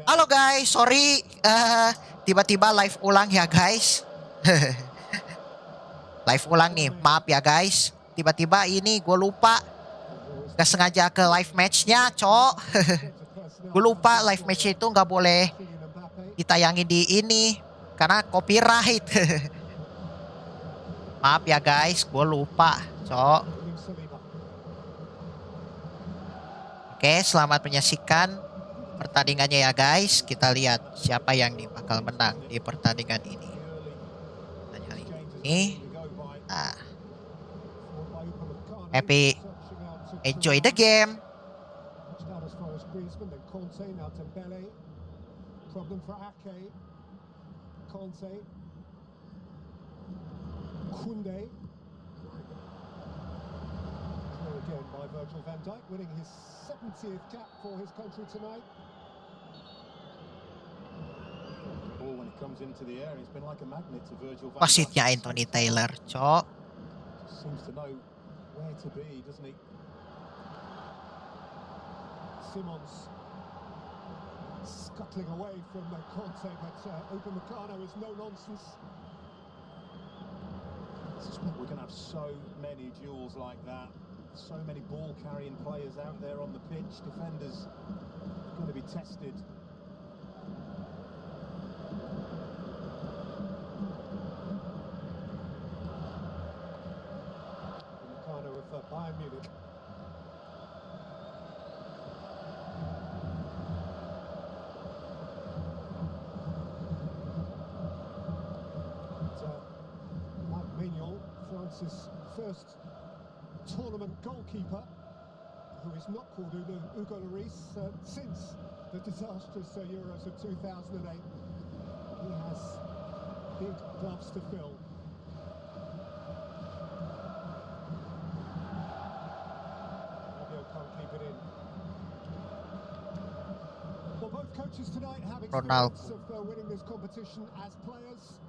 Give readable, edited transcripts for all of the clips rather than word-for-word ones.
Halo guys, sorry tiba-tiba live ulang ya guys. Live ulang nih, maaf ya guys. Tiba-tiba ini gue lupa, gak sengaja ke live matchnya, cok. Gue lupa live match itu gak boleh ditayangin di ini karena copyright. Maaf ya guys, gue lupa, cok. Oke, selamat menyaksikan pertandingannya ya guys. Kita lihat siapa yang bakal menang di pertandingan ini. Tanya kali ini. Nah, happy enjoy the game. Wasitnya Anthony Taylor, cok. Scuttling away from Conte, but Upamecano is no nonsense. I suspect we're going to have so many duels like that. So many ball-carrying players out there on the pitch. Defenders going to be tested. Upamecano of Bayern Munich. France's first tournament goalkeeper, who is not called Hugo Lloris since the disastrous Euros of 2008. He has big gloves to fill. Fabio can't keep it in. Well, both coaches tonight have experience of winning this competition as players.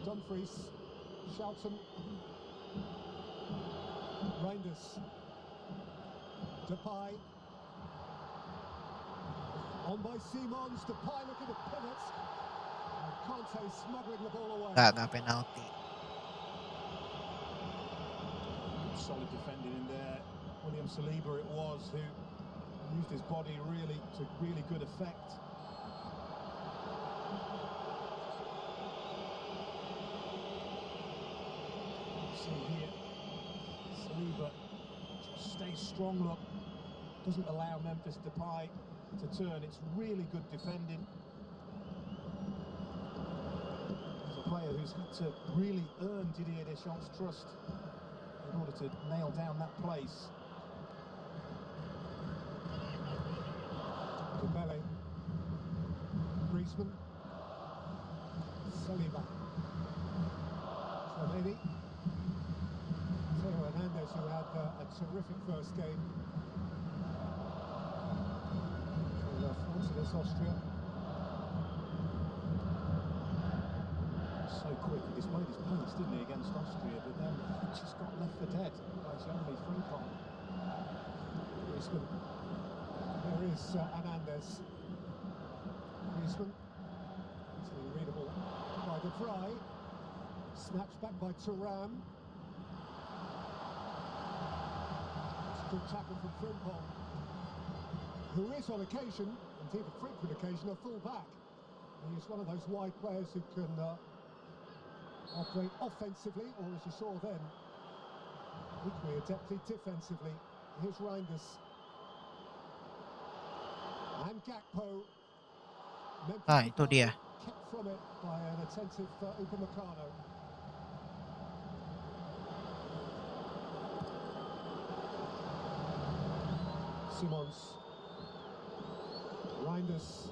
Dumfries, Shelton, Reinders, Depay, on by Simons, Depay looking to pivot, and Conte smuggling the ball away. Gak penalty. Solid defending in there. William Saliba it was who used his body really to really good effect. Here, Saliba stays strong, look, doesn't allow Memphis Depay to turn. It's really good defending. He's a player who's had to really earn Didier Deschamps' trust in order to nail down that place. Dembele, Griezmann, Saliba, Tchouaméni. Hernandez, who had a terrific first game for France against Austria. So quick, he displayed his pace, didn't he, against Austria, but then he just got left for dead by Jeremy Frimpong. Griezmann. There is Hernandez. Griezmann. Easily readable by De Vrij. Snatched back by Thuram. Good tackle from Frimpong, who is on occasion, indeed a frequent occasion, a full-back. He is one of those wide players who can operate offensively, or as you saw then, equally adeptly defensively. Here's Reinders. And Gakpo. Itu dia. Kept from it by an attentive Upamecano. Simons, Reinders,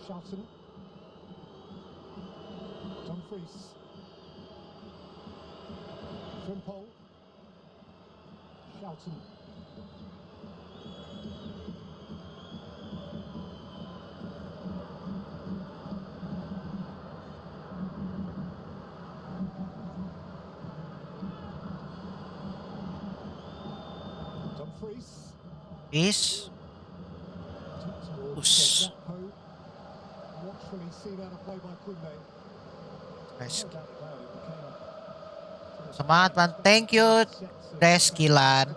Shelton, Dumfries, Frimpong, Shelton, Dumfries. Is. Us. Watchfully seen out of play by Kunde. Semangat, man. Thank you, Reskilan.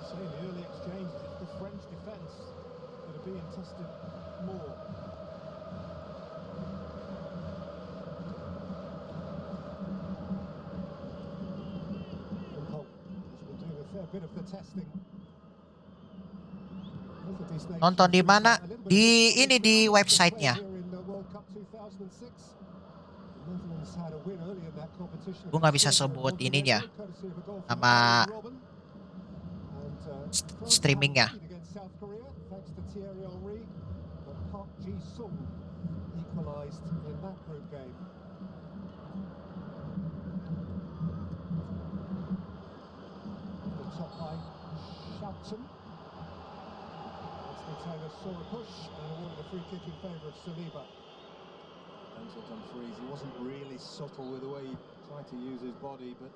So in the early exchanges, it's the French defence that are being tested more. Impulse has been doing a fair bit of the testing. Nonton di mana? Di ini di websitenya. Gue nggak bisa sebut ininya, nama streamingnya. Taylor saw a push and awarded a free kick in favour of Saliba. Until Dumfries, he wasn't really subtle with the way he tried to use his body, but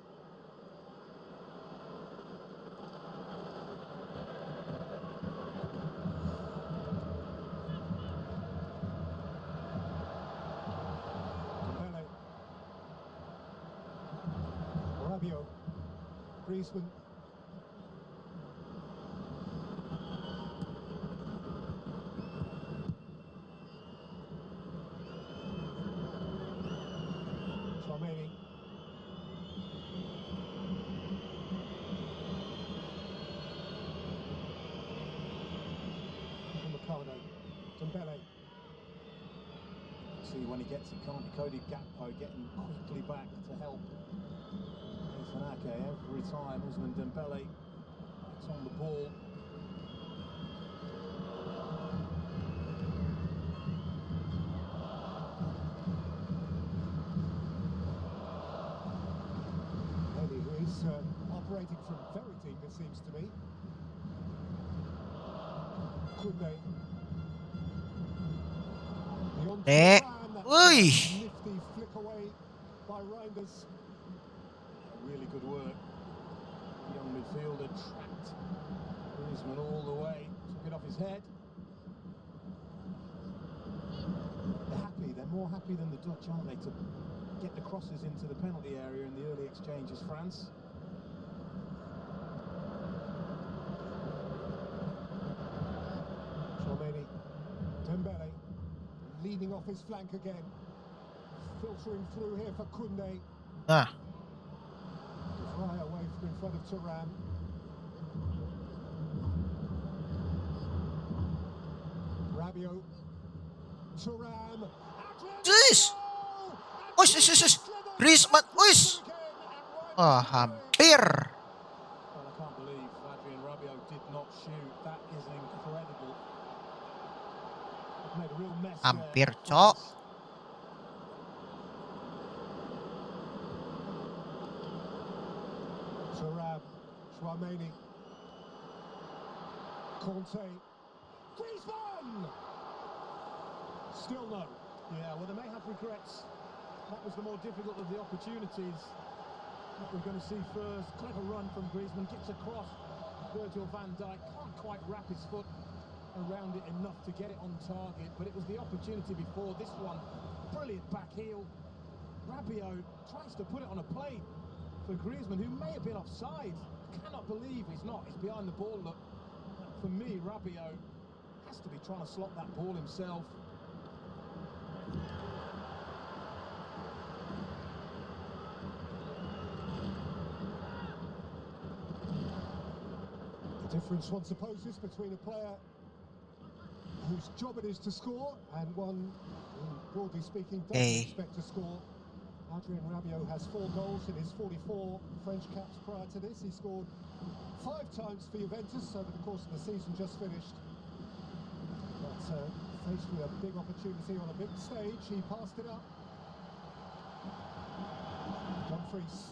Dembele, Rabiot, Griezmann. Dembele. See, when he gets it, can't be Cody Gakpo getting quickly back to help. a.k.a. every time Usman Dembele gets on the ball. Eddie, who is operating from very deep, it seems to me. Kunde. Wih. Really good work. Young midfielder trapped Griezmann all the way, took it off his head. They're happy, they're more happy than the Dutch, aren't they, to get the crosses into the penalty area in the early exchanges, France. Chouameni, Dembele, leading off his flank again, filtering through here for Kunde. Fly away from in front of Thuram. Rabiot, Thuram. Jeez. Uish. Griezmann, uish. Oh, hampir. Well, I can't believe Adrien Rabiot did not shoot. That is incredible. They've made a real mess Hampir, there. Cok. Thuram, Chouameni, Conte, Griezmann! Still no. Yeah, well, they may have regrets. That was the more difficult of the opportunities that we're going to see first. Clever run from Griezmann, gets across. Virgil van Dijk can't quite wrap his foot around it enough to get it on target, but it was the opportunity before this one. Brilliant back heel. Rabiot tries to put it on a plate for Griezmann, who may have been offside. Cannot believe he's not. He's behind the ball. Look, for me, Rabiot has to be trying to slot that ball himself. The difference one supposes between a player whose job it is to score and one who, broadly speaking, doesn't expect to score. Adrien Rabiot has 4 goals in his 44 French caps prior to this. He scored 5 times for Juventus over the course of the season just finished. But faced with a big opportunity on a big stage, he passed it up. Dumfries.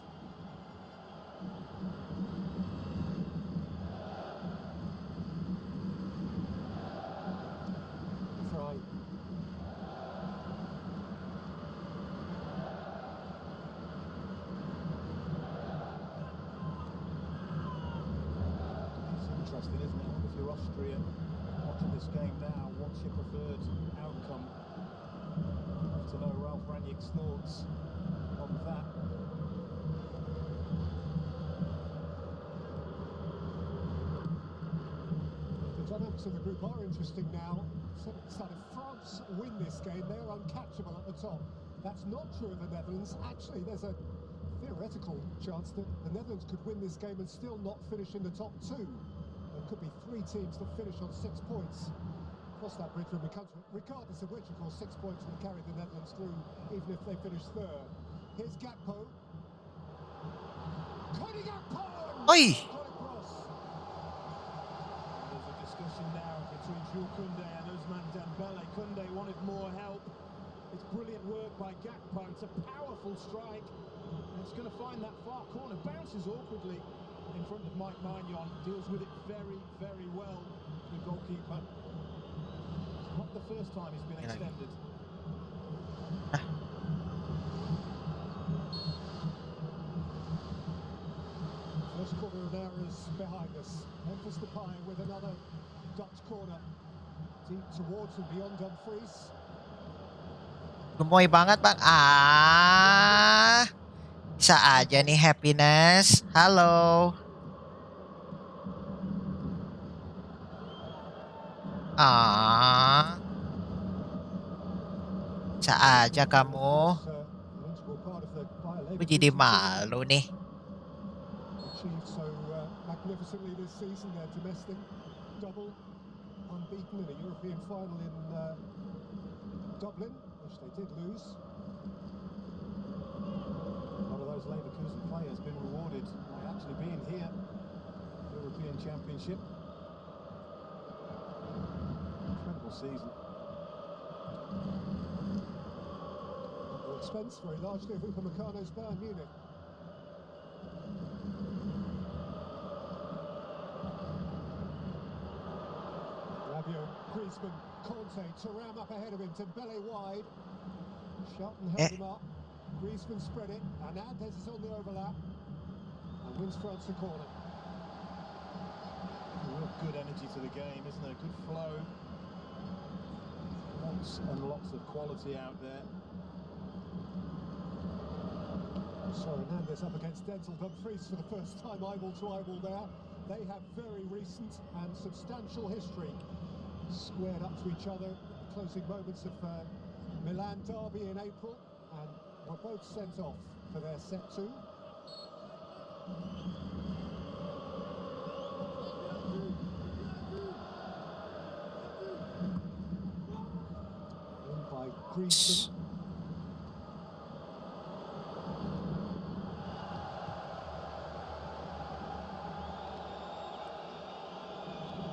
interesting, isn't it? If you're Austria watching this game now, what's your preferred outcome? I'd love to know Ralph Rangnick's thoughts on that. The dynamics of the group are interesting now. So if France win this game, they're uncatchable at the top. That's not true of the Netherlands. Actually, there's a theoretical chance that the Netherlands could win this game and still not finish in the top two. There could be 3 teams that finish on 6 points. Cross that bridge when we come to it. Regardless of which, of course, 6 points will carry the Netherlands through, even if they finish third. Here's Gakpo. Cody Gakpo! Oi! Got it across. There's a discussion now between Jules Koundé and Ousmane Dembele. Koundé wanted more help. It's brilliant work by Gakpo. It's a powerful strike. And it's going to find that far corner. Bounces awkwardly in front of Mike Maignan. Deals with it very, very well, the goalkeeper. It's not the first time he's been extended. First quarter of an hour is behind us. Memphis Depay with another Dutch corner. Deep towards and beyond Dumfries. Gemoy banget bang. Bisa aja nih Happiness. Halo. Bisa aja kamu. Aku jadi malu nih. Achieved so magnificently this season, their domestic double, unbeaten in a European final in Dublin, which they did lose. One of those Leverkusen players been rewarded by actually being here, European Championship. Incredible season. At the expense, very largely, of Upamecano's Bayern Munich. Rabiot, Griezmann, Conte, Thuram up ahead of him, Dembele wide. Shelton held him up. Griezmann spread it. Hernandez is on the overlap and wins France the corner. Real good energy to the game, isn't there? Good flow. Lots and lots of quality out there. So Hernandez up against Denzel Dumfries for the first time eyeball to eyeball there. They have very recent and substantial history. Squared up to each other at the closing moments of Milan derby in April, and were both sent off for their set 2. In by Griezmann.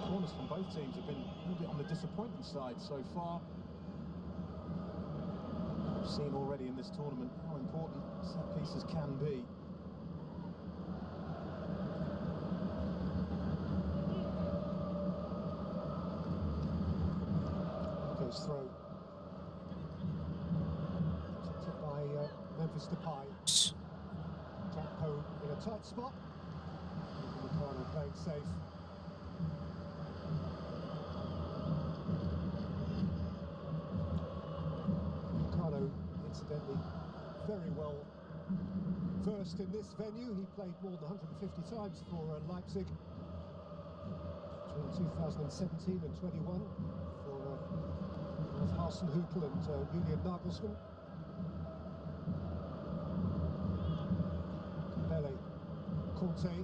Corners from both teams have been a little bit on the disappointing side so far. We've seen already in this tournament how important set pieces can be. Goes through. Protected by Memphis Depay. Gakpo in a tight spot. Upamecano playing safe. Upamecano, incidentally, very well versed in this venue. He played more than 150 times for Leipzig between 2017 and 21 for Hasenhüttl and Julian Nagelsmann. Dembele, Conte,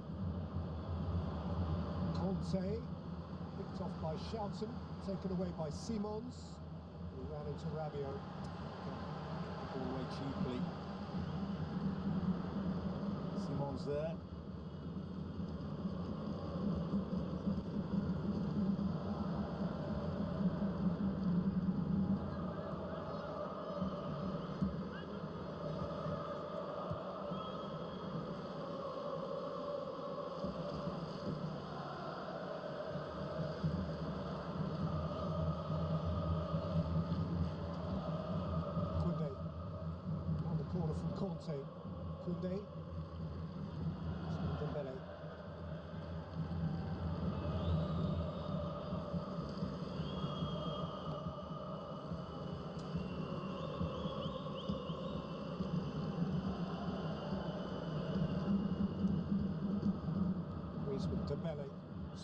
picked off by Schouten, taken away by Simons, who ran into Rabiot. All away cheaply. Simons there. Conte, Koundé, Dembele.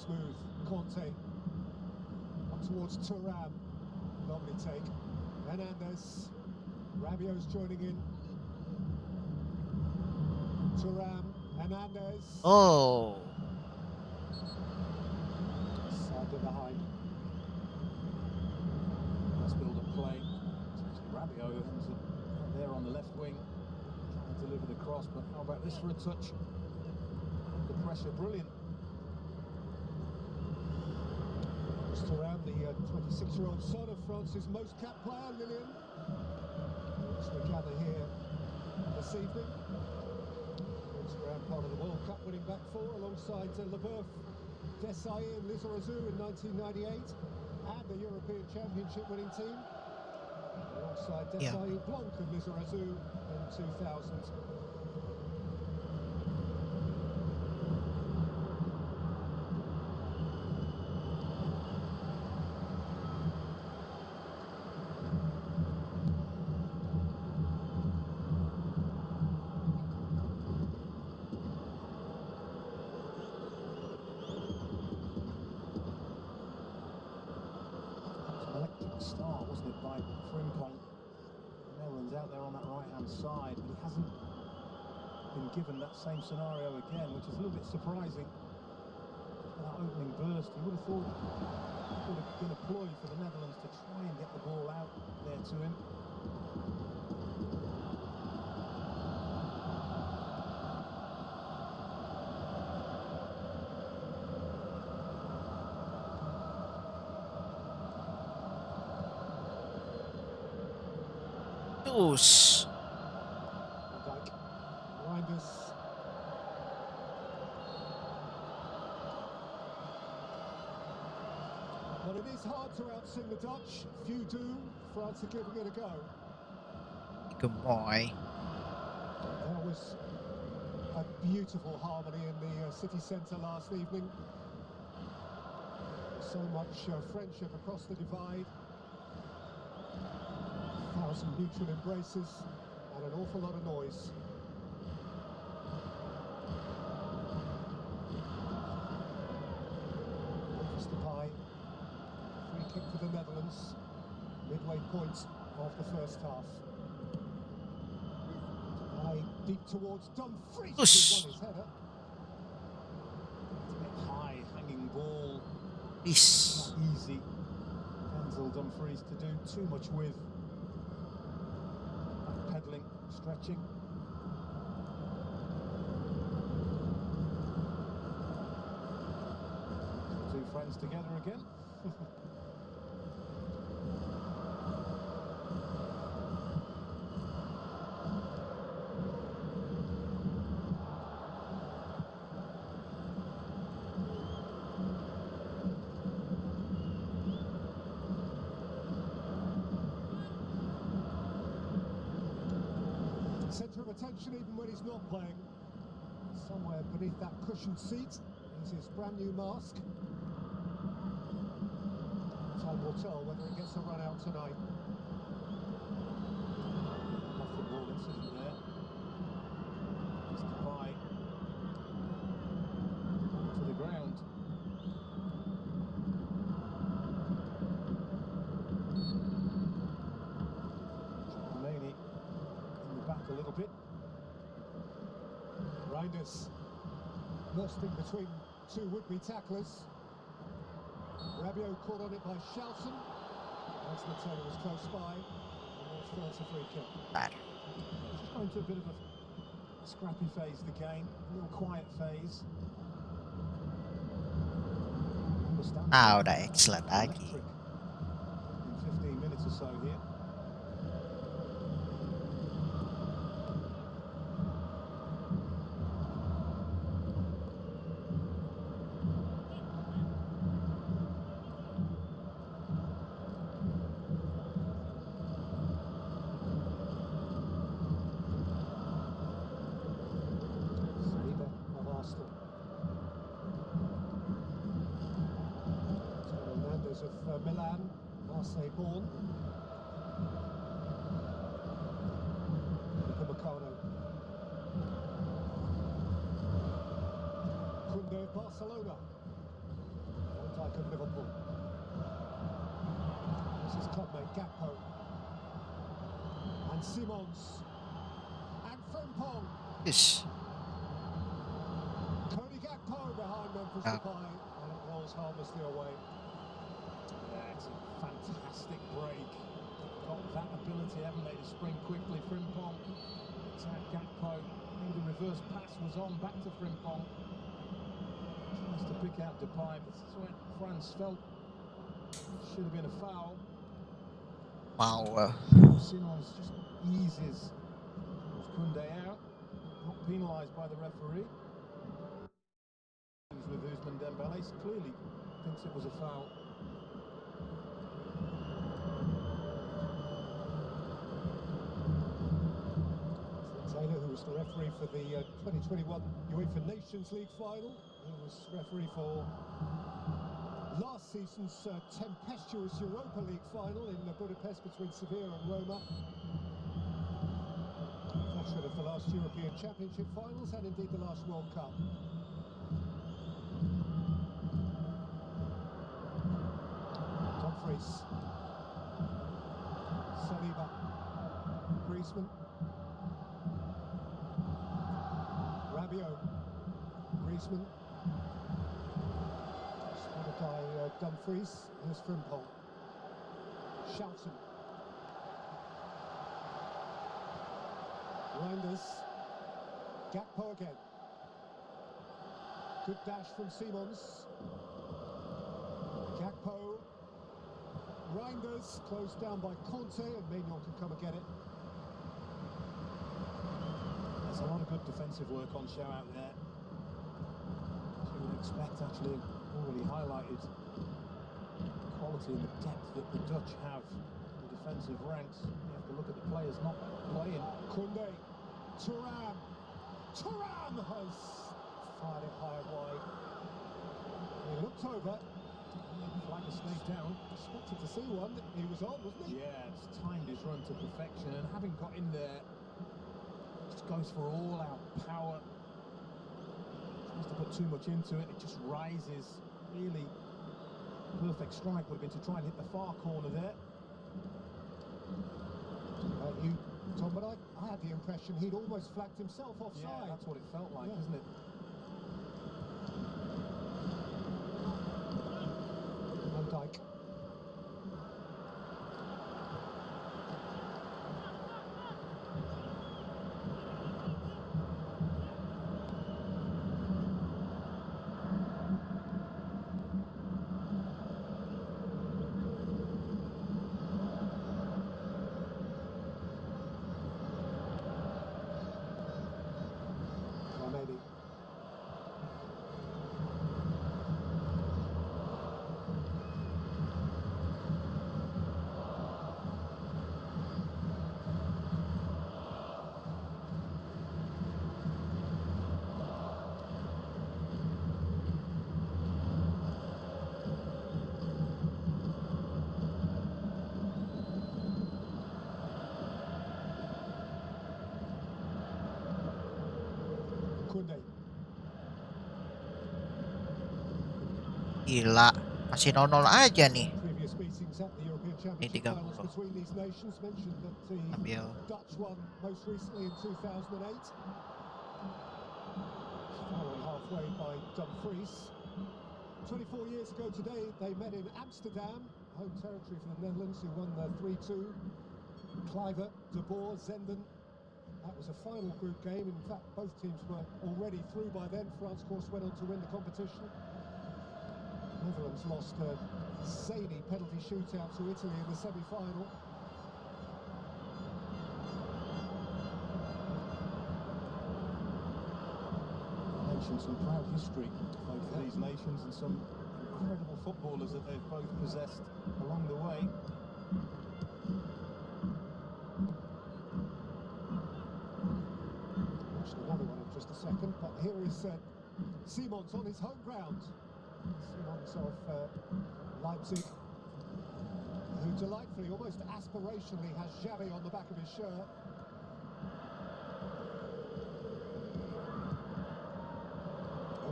smooth. Conte up towards Thuram. Lovely take. Hernandez. Rabiot's joining in. Thuram. Hernandez. Oh. Side behind. Nice build-up play. It's actually Rabiot who ends up there on the left wing, trying to deliver the cross. But how about this for a touch? The pressure, brilliant. Thuram, the 26-year-old son of France's most capped player, Lillian, as we gather here this evening. Thuram, part of the World Cup winning back four, alongside Leboeuf, Desailly and Lizarazu in 1998, and the European Championship winning team, alongside Desailly, Blanc and Lizarazu in 2000. Start, wasn't it, by Frimpong? Netherlands out there on that right-hand side, but he hasn't been given that same scenario again, which is a little bit surprising. For that opening burst, you would have thought it would have been a ploy for the Netherlands to try and get the ball out there to him. Deuce. Reinders. But it is hard to outsing the Dutch. Few do. France are giving it a go. Good boy. There was a beautiful harmony in the city centre last evening. So much friendship across the divide. 1,000 mutual embraces and an awful lot of noise. Pie, free kick for the Netherlands, midway point of the first half. Pie deep towards Dumfries, who won his header. It's a bit high, hanging ball. Peace. Not easy. Denzel Dumfries to do too much with. Pedaling, stretching. Two friends together again. Centre of attention even when he's not playing. Somewhere beneath that cushioned seat is his brand new mask. Time will tell whether he gets a run out tonight. Off the ball incision there. Mr. Pye to the ground. Romani in the back a little bit. Reinders lost in between two would-be tacklers. Rabiot caught on it by Shelton. Once Taylor was close by, and it's France a free kick. Bad. Just going to a bit of a scrappy phase the game, a little quiet phase. Oh, the excellent Bagi. Electric in 15 minutes or so here. Of Milan, Marseille born. Upamecano. Kunde of Barcelona. strike of Liverpool. This is clubmate Gakpo. And Simons. And Frimpong. Yes. Cody Gakpo behind Memphis Depay. And it rolls harmlessly away. Yeah, it's a fantastic break. Got that ability, haven't they, to spring quickly. Frimpong attack Gakpo. Maybe the reverse pass was on, back to Frimpong. Tries to pick out Depay, but this is what France felt should have been a foul. Wow. Simons just eases Kunde out, not penalised by the referee. With Ousmane Dembele, clearly thinks it was a foul. Taylor, who was the referee for the 2021 UEFA Nations League final. He was referee for last season's tempestuous Europa League final in Budapest between Sevilla and Roma. Veteran of the last European Championship finals and indeed the last World Cup. Dumfries. Saliba. Griezmann. Rabiot. Griezmann. Spotted by Dumfries. Here's Frimpong. Shelton. Reinders. Gakpo again. Good dash from Simons. Gakpo. Reinders closed down by Conte, and Maignan can come and get it. There's a lot of good defensive work on show out there. As you would expect, actually, already highlighted the quality and the depth that the Dutch have in the defensive ranks. You have to look at the players not playing. Kunde. Thuram. Thuram has fired it high and wide. He looked over. Flag has stayed down. Expected to see one. He was on, wasn't he? Yeah, it's timed his run to perfection, and having got in there, just goes for all-out power. Tries to put too much into it. It just rises. Really perfect strike would have been to try and hit the far corner there. Tom, but I had the impression he'd almost flagged himself offside. Yeah, that's what it felt like, Yeah. isn't it? Van Dijk. Maybe. Kunde. Gila. Masih 0-0 aja nih. Previous meetings at the European Championship 30. finals between these nations mentioned that the Ambil. Dutch won most recently in 2008. Followed halfway by Dumfries. 24 years ago today, they met in Amsterdam, home territory for the Netherlands, who won the 3-2. Kluivert, De Boer, Zenden. That was a final group game. In fact, both teams were already through by then. France, of course, went on to win the competition. Netherlands lost a zany penalty shootout to Italy in the semi-final. Mentioned some proud history, both of these nations, and some incredible footballers that they've both possessed along the way. Watching another one in just a second, but here is Simons on his home ground. Simons of Leipzig, who delightfully, almost aspirationally, has Xavi on the back of his shirt.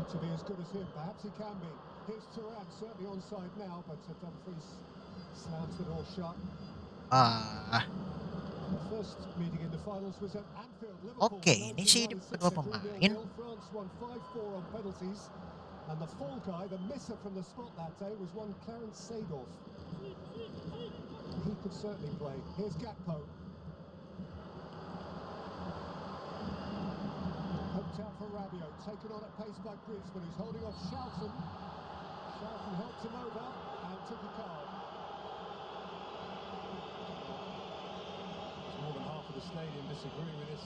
To be as good as him, perhaps he can be. Here's Turan, certainly onside now, but Dumfries slams the door shut. Ah, The first meeting in the finals was at Anfield, Liverpool. oke, ini sih kedua 1996, pemain. 3-0. France won 5-4 on penalties. And the fall guy, the misser from the spot that day, was one Clarence Seedorf. He could certainly play. Here's Gakpo. Poked out for Rabiot, taken on at pace by Griezmann, who's holding off Schouten. Schouten helped him over and took a card. More than half of the stadium disagree with this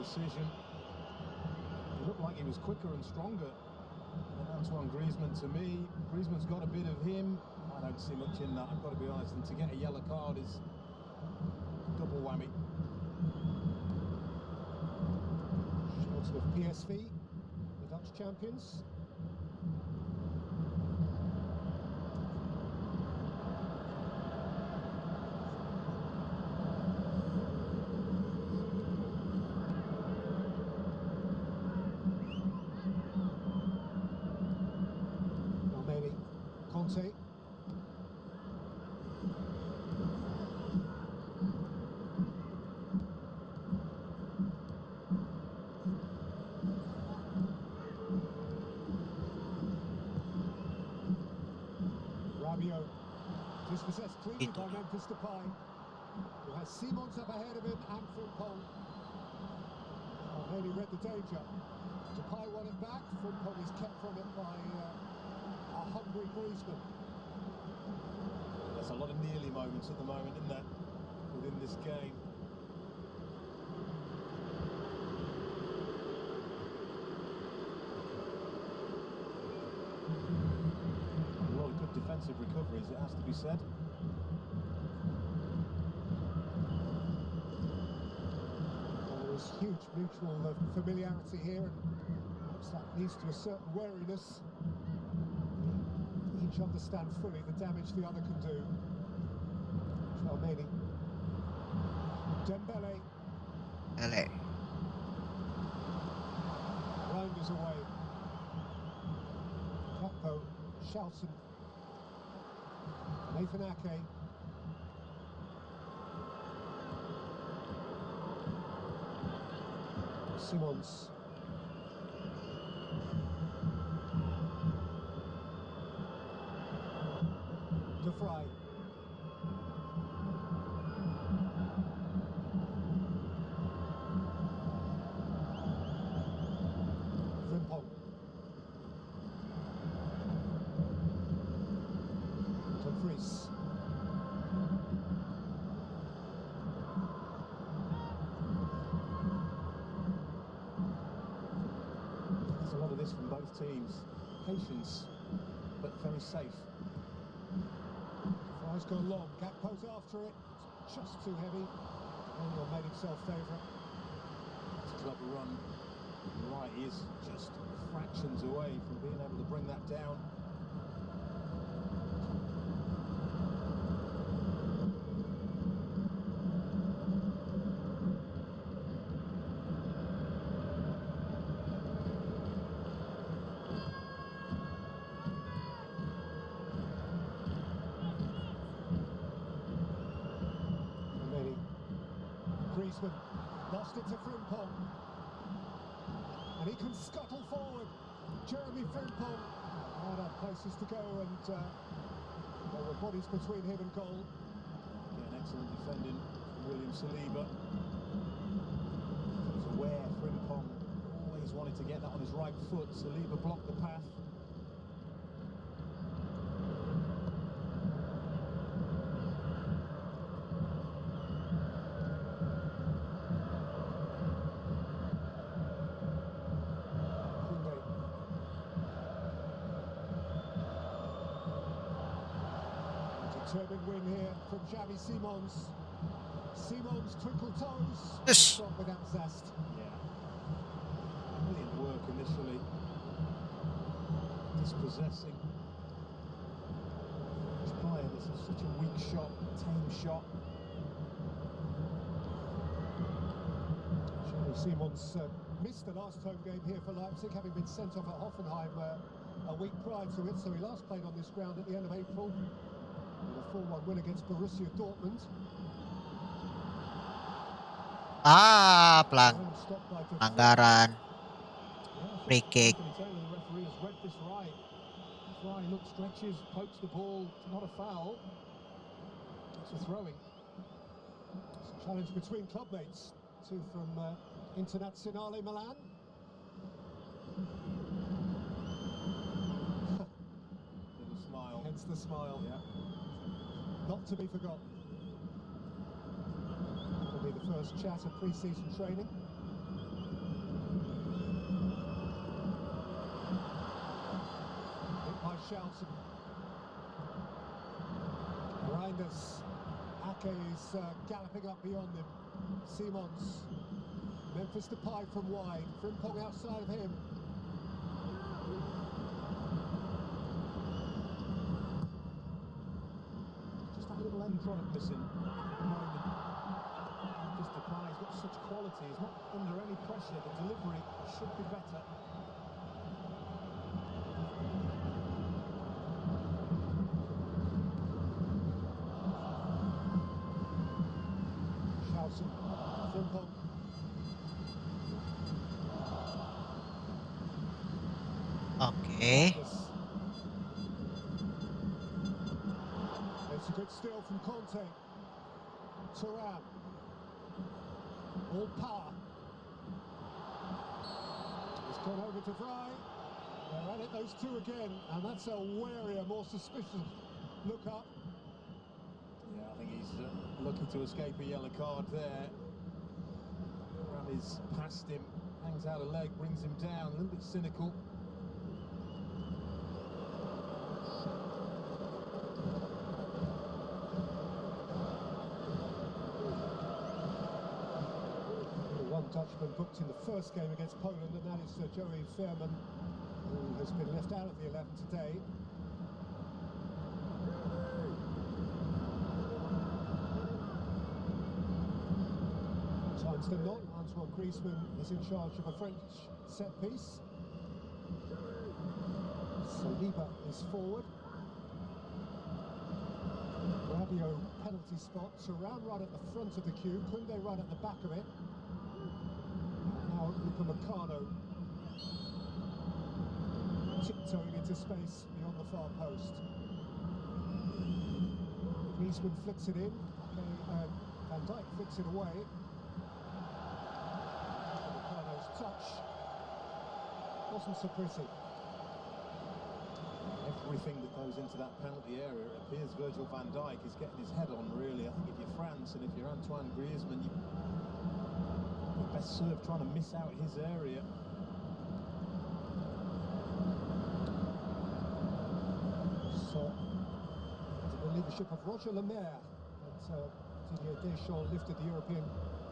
decision. It looked like he was quicker and stronger than Antoine Griezmann to me. Griezmann's got a bit of him. I don't see much in that, I've got to be honest. And to get a yellow card is double whammy. Schouten of PSV, the Dutch champions. Conte. Rabiot dispossessed cleanly by Memphis Depay, who has Simons up ahead of him and Frimpong. Almeli read the danger. Depay won it back. Frimpong is kept from it by a hungry Griezmann. There's a lot of nearly moments at the moment, isn't there, within this game? A lot of good defensive recoveries, it has to be said. Well, there is huge mutual familiarity here, and perhaps that leads to a certain wariness. Each understand fully the damage the other can do. Almeli. Dembele. Rounders away. Gakpo. Schouten. Nathan a.k.a. Simons. De Vrij. Frimpong. Dumfries. There's a lot of this from both teams. Patience, but very safe. Fry's gone long. Gakpo's after it. It's just too heavy. Daniel made himself favourite. It's a clever run. You're right, he is just fractions away from being able to bring that down. Griezmann lost it to Frimpong, and he can scuttle forward. Jeremy Frimpong had places to go, and there were bodies between him and goal. Again, excellent defending from William Saliba. He was aware Frimpong always wanted to get that on his right foot. Saliba blocked the path. Determined win here from Xavi Simons. Simons twinkle toes. Yes. Shot without zest. Yeah. Brilliant work initially. Dispossessing. This player, this is such a weak shot, tame shot. Xavi Simons missed the last home game here for Leipzig, having been sent off at Hoffenheim a week prior to it, so he last played on this ground at the end of April with a 4-1 win against Borussia Dortmund. Ah, Stopped by De Vrij. pelanggaran. Yeah, I Free think kick. Anthony Taylor, the referee, has read this right. Fry looks, stretches, pokes the ball. It's not a foul. It's a throwing. It's a challenge between clubmates. Two from Internazionale Milan. Little smile. Hence the smile. Yeah. Not to be forgotten. It'll be the first chat of pre-season training. Hit by Shelton. Reinders. a.k.a. is galloping up beyond him. Simons. Memphis Depay from wide. Frimpong outside of him. Just that little end product missing at the moment. Memphis Depay, he's got such quality. He's not under any pressure. The delivery should be better. Shelton. Frimpong. Oke. It's a good steal from Conte. Thuram. All power. It's gone over to Vrij. They're at it, those two again, and that's a warier, more suspicious look up. Yeah, I think he's lucky to escape a yellow card there. Ram is past him, hangs out a leg, brings him down, a little bit cynical. One Dutchman booked in the first game against Poland, and that is Joey Veerman, who has been left out of the 11 today. Times than not, Antoine Griezmann is in charge of a French set piece. Saliba is forward. Radio penalty spot. Thuram right at the front of the queue. Koundé right at the back of it. Now Upamecano tiptoeing into space beyond the far post. Griezmann flicks it in. Van Dijk flicks it away. Upamecano's touch wasn't so pretty. Everything that goes into that penalty area, it appears Virgil van Dijk is getting his head on, really. I think if you're France and if you're Antoine Griezmann, you're best served trying to miss out his area. So, under the leadership of Roger Lemaire, that Didier Deschamps lifted the European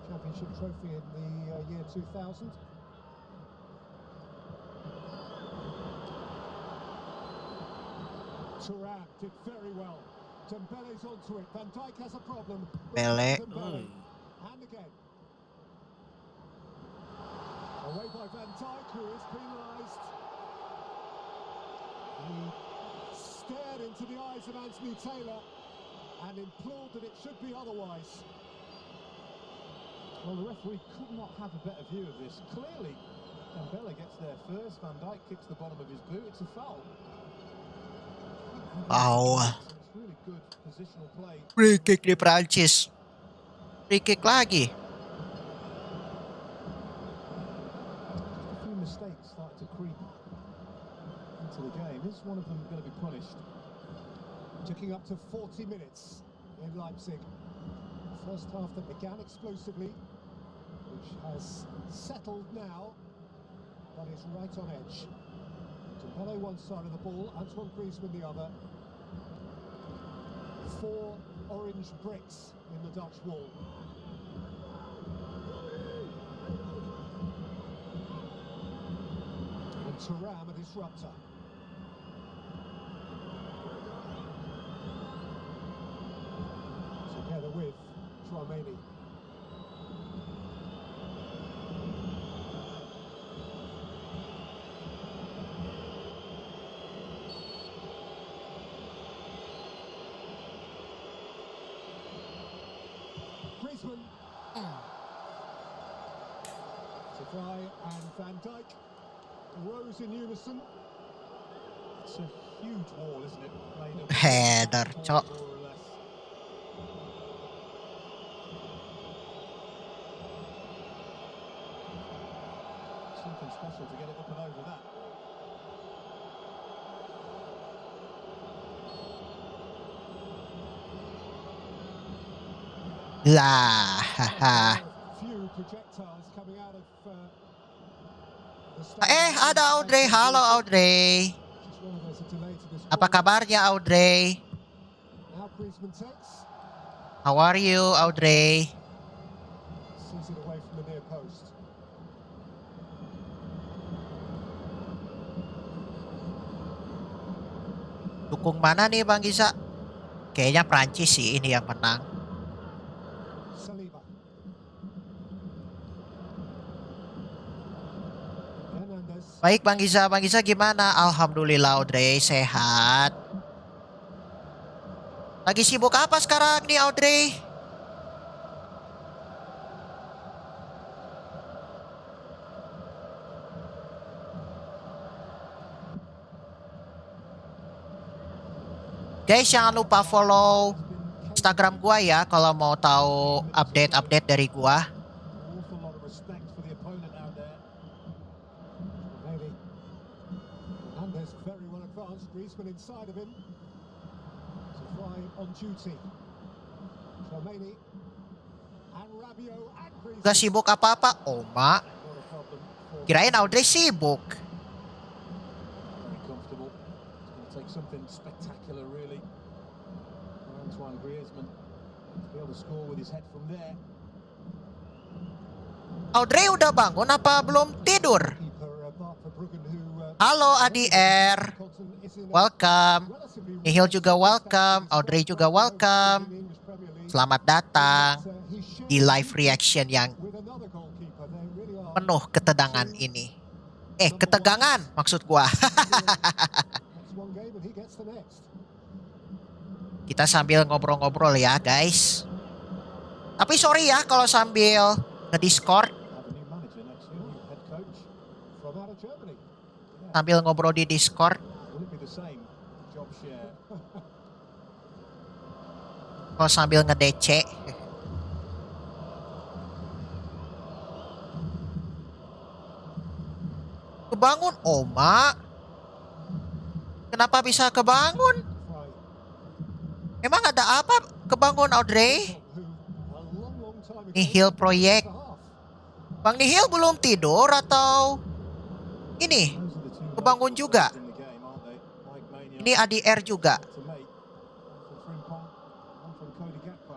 Championship trophy in the year 2000. Thuram did very well. Dembele's onto it. Van Dijk has a problem. Dembele. And again. Away by Van Dijk, who is penalised. He stared into the eyes of Anthony Taylor and implored that it should be otherwise. Well, the referee could not have a better view of this. Clearly, Dembele gets there first. Van Dijk kicks the bottom of his boot. It's a foul. Wow. It's really good positional play. Free kick di Prancis. Free kick lagi. A few mistakes started to creep into the game. Is one of them going to be punished? Ticking up to 40 minutes in Leipzig. First half that began explosively, which has settled now, but is right on edge. Dembele one side of the ball, Antoine Griezmann the other. 4 orange bricks in the Dutch wall. And Thuram a disruptor. Together with Tchouaméni. To Fry and Van Dijk rose in unison. It's a huge wall, isn't it? Played a Header, cok. more or less. Something special to get it up and over that. Lah, haha. Few projectiles coming out of the stadium. Ada Audrey. Halo Audrey. Just whether there's a delay to this Apa corner. kabarnya Audrey? Now Griezmann takes, How are you Audrey? sees it away from the near post. Dukung mana nih Bang Izza? Kayaknya Prancis sih ini yang menang. Saliba. Hernandez. Baik Bang Izza gimana? Alhamdulillah Audrey sehat. Lagi sibuk apa sekarang nih Audrey? Guys, jangan lupa follow Instagram gua ya kalau mau tahu update-update dari gua. Awful lot of respect for the opponent out there. Maybe. Hernandez very well advanced. Griezmann inside of him. To Fry on duty. Tchouaméni. And Rabiot and Griezmann. Gak sibuk apa-apa, Oma. Not a problem for Kirain Audrey sibuk. very comfortable. It's going to take something spectacular, really. For Antoine Griezmann to be able to score with his head from there. Audrey udah bangun apa belum tidur? Keeper, Bart Verbruggen, who, Halo Adi R. continent is in a Welcome. relatively Nihil juga welcome. Audrey juga welcome. in the English Premier League. Selamat datang He shared di live reaction yang with another goalkeeper. They really are penuh ketegangan ini. Ketegangan maksud gua. That's one game and he gets the next. Kita sambil ngobrol-ngobrol ya guys. Tapi sorry ya kalau sambil nge-discord, Have a new manager next year, new head coach. From out of Germany. sambil ngobrol di Discord. Will it be the same job share? Kalau sambil nge-DC. Kebangun, Oma. Kenapa bisa kebangun? Fry, Emang ada apa kebangun Audrey? who a long time ago Nihil proyek. the half. Bang Nihil belum tidur atau ini? Those are the two Kebangun most juga. in the game, aren't they? Mike Maignan Ini Adi R juga. to make. One from Frimpong, one from Cody Gakpo.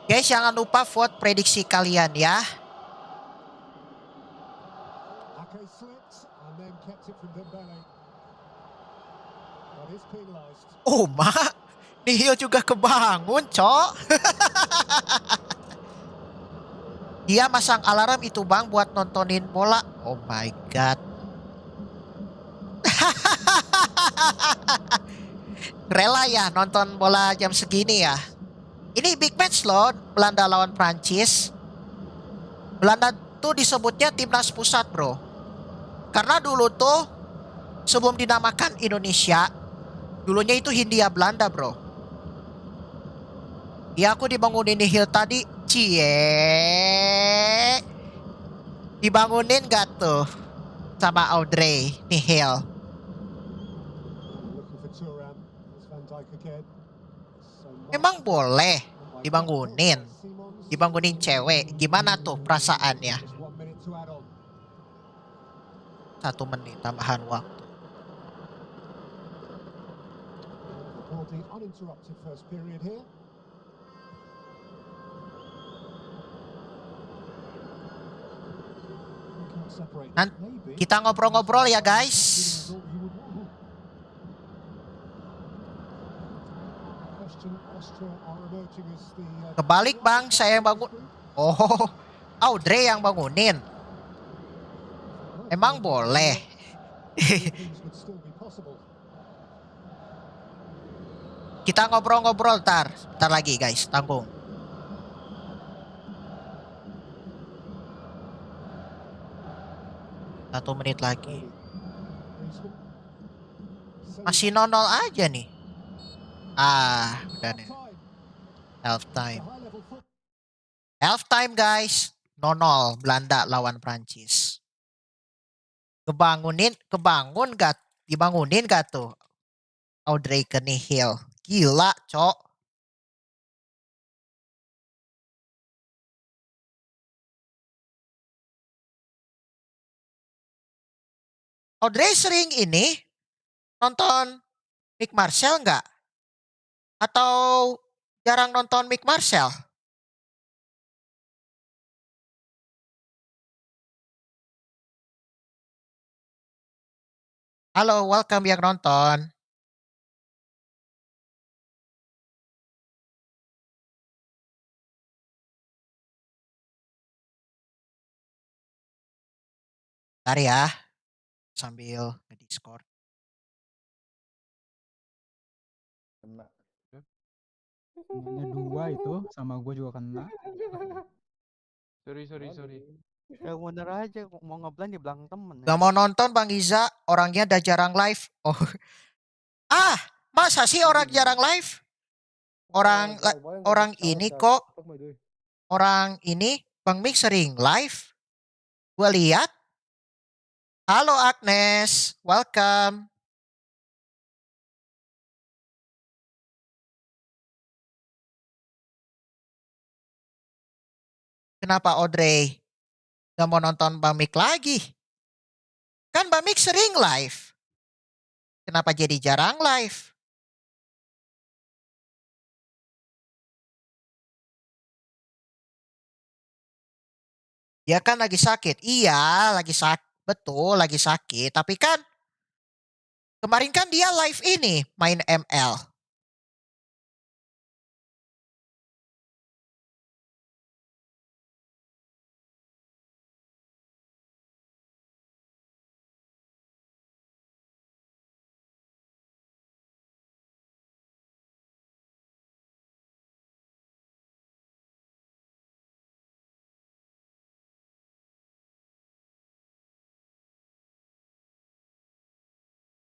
Guys, jangan lupa vote prediksi kalian ya. a.k.a. slipped and then kept it from Dembele. But is penalised. Oma, Nihil juga kebangun, cok. Dia masang alarm itu bang buat nontonin bola. Oh my god. Rela ya nonton bola jam segini ya. Ini big match loh, Belanda lawan Prancis. Belanda tuh disebutnya timnas pusat bro. Karena dulu tuh sebelum dinamakan Indonesia, dulunya itu Hindia Belanda bro. Ya aku dibangunin Nihil tadi. Cie. Dibangunin gak tuh sama Audrey Nihil? Looking for Thuram. There's Van Dijk again. So Emang boleh dibangunin? Dibangunin cewek. Gimana tuh perasaannya? Just 1 minute to add on. 1 menit tambahan waktu. Broadly uninterrupted first period here. Can't separate Nan- that, maybe. Kita ngobrol-ngobrol ya guys. Question, extra are emerging as the Kebalik bang, saya yang bangun. Oh, Audrey yang bangunin. Emang boleh. things would still be possible. Kita ngobrol-ngobrol ntar lagi guys, tanggung. Satu menit lagi. Masih 0-0 aja nih. Ah, udah nih. Half time. Half time guys. 0-0 Belanda lawan Prancis. Kebangun gak? Dibangunin gak tuh? Audrey Hill. Gila, cok. Audrey sering ini nonton Mick Marcel nggak? Atau jarang nonton Mick Marcel? Halo, welcome yang nonton. Bentar ya, sambil nge-Discord. Kena. Semuanya 2 itu, sama gue juga kena. Sorry. Ya bener aja, mau ngeblan di belakang temen. Gak mau nonton Bang Izza, orangnya udah jarang live. Oh, masa sih orang jarang live? Orang ini kok, orang ini Bang Mik sering live. Gue lihat. Halo Agnes, welcome. Kenapa Audrey gak mau nonton Bang Mik lagi? Kan Bang Mik sering live. Kenapa jadi jarang live? Dia kan lagi sakit. Iya, lagi sakit. Betul, lagi sakit. Tapi kan kemarin kan dia live ini, main ML.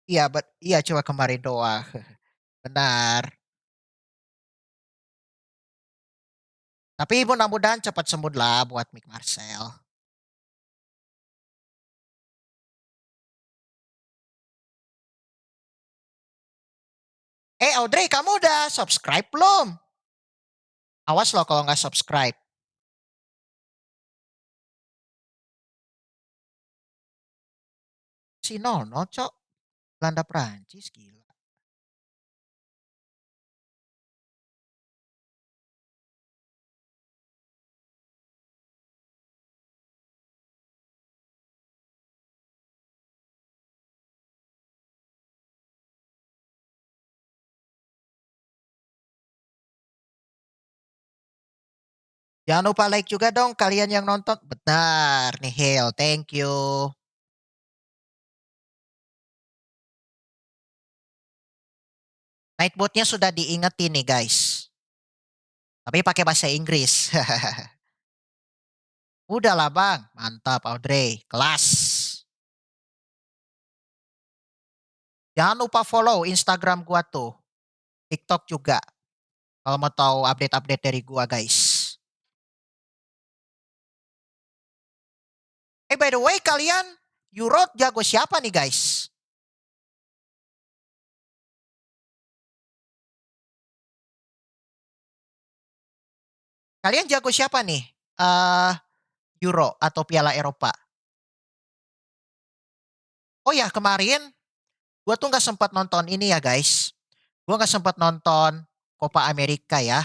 Iya, coba kemarin doang. Benar. Tapi mudah-mudahan cepat sembuh lah buat Mick Marcel. Audrey, kamu udah subscribe belum? Awas loh kalau nggak subscribe. Si Nono, cok. Belanda Prancis, gila. Jangan lupa like juga dong kalian yang nonton. Benar nih Hale, thank you. Nightbotnya sudah diingetin nih guys. Tapi pakai bahasa Inggris. Udahlah bang, mantap Audrey, kelas. Jangan lupa follow Instagram gua tuh. TikTok juga. Kalau mau tahu update-update dari gua guys. By the way kalian Euro jago siapa nih guys? Kalian jago siapa nih? Euro atau Piala Eropa? Oh ya kemarin gue tuh nggak sempat nonton ini ya guys. Gue nggak sempat nonton Copa America ya.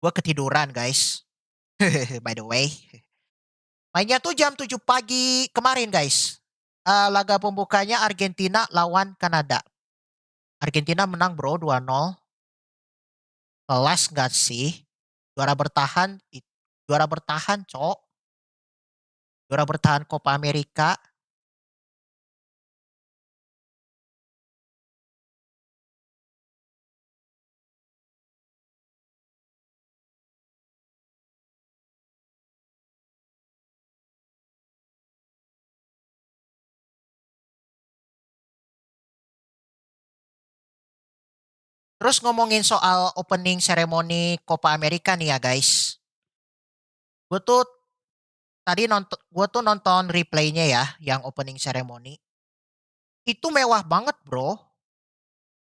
Gue ketiduran guys. By the way. Mainnya tuh jam 7 pagi kemarin guys. Laga pembukanya Argentina lawan Kanada. Argentina menang bro 2-0. Kelas gak sih? Juara bertahan, juara bertahan, cok. Juara bertahan Copa America. Terus ngomongin soal opening ceremony Copa America nih ya guys. Gue tuh nonton replaynya ya, yang opening ceremony. Itu mewah banget bro.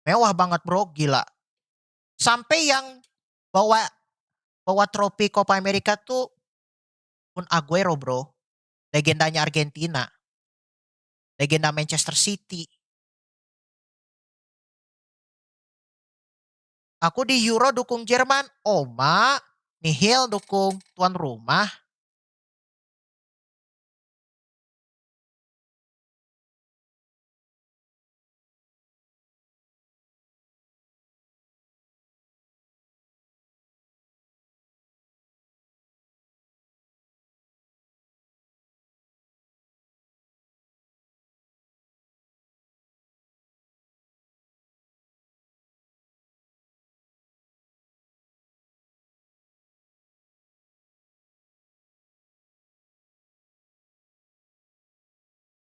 Mewah banget bro, gila. Sampai yang bawa bawa trofi Copa America tuh Kun Aguero bro. Legendanya Argentina. Legenda Manchester City. Aku di Euro dukung Jerman. Oh mak. Nihil dukung tuan rumah.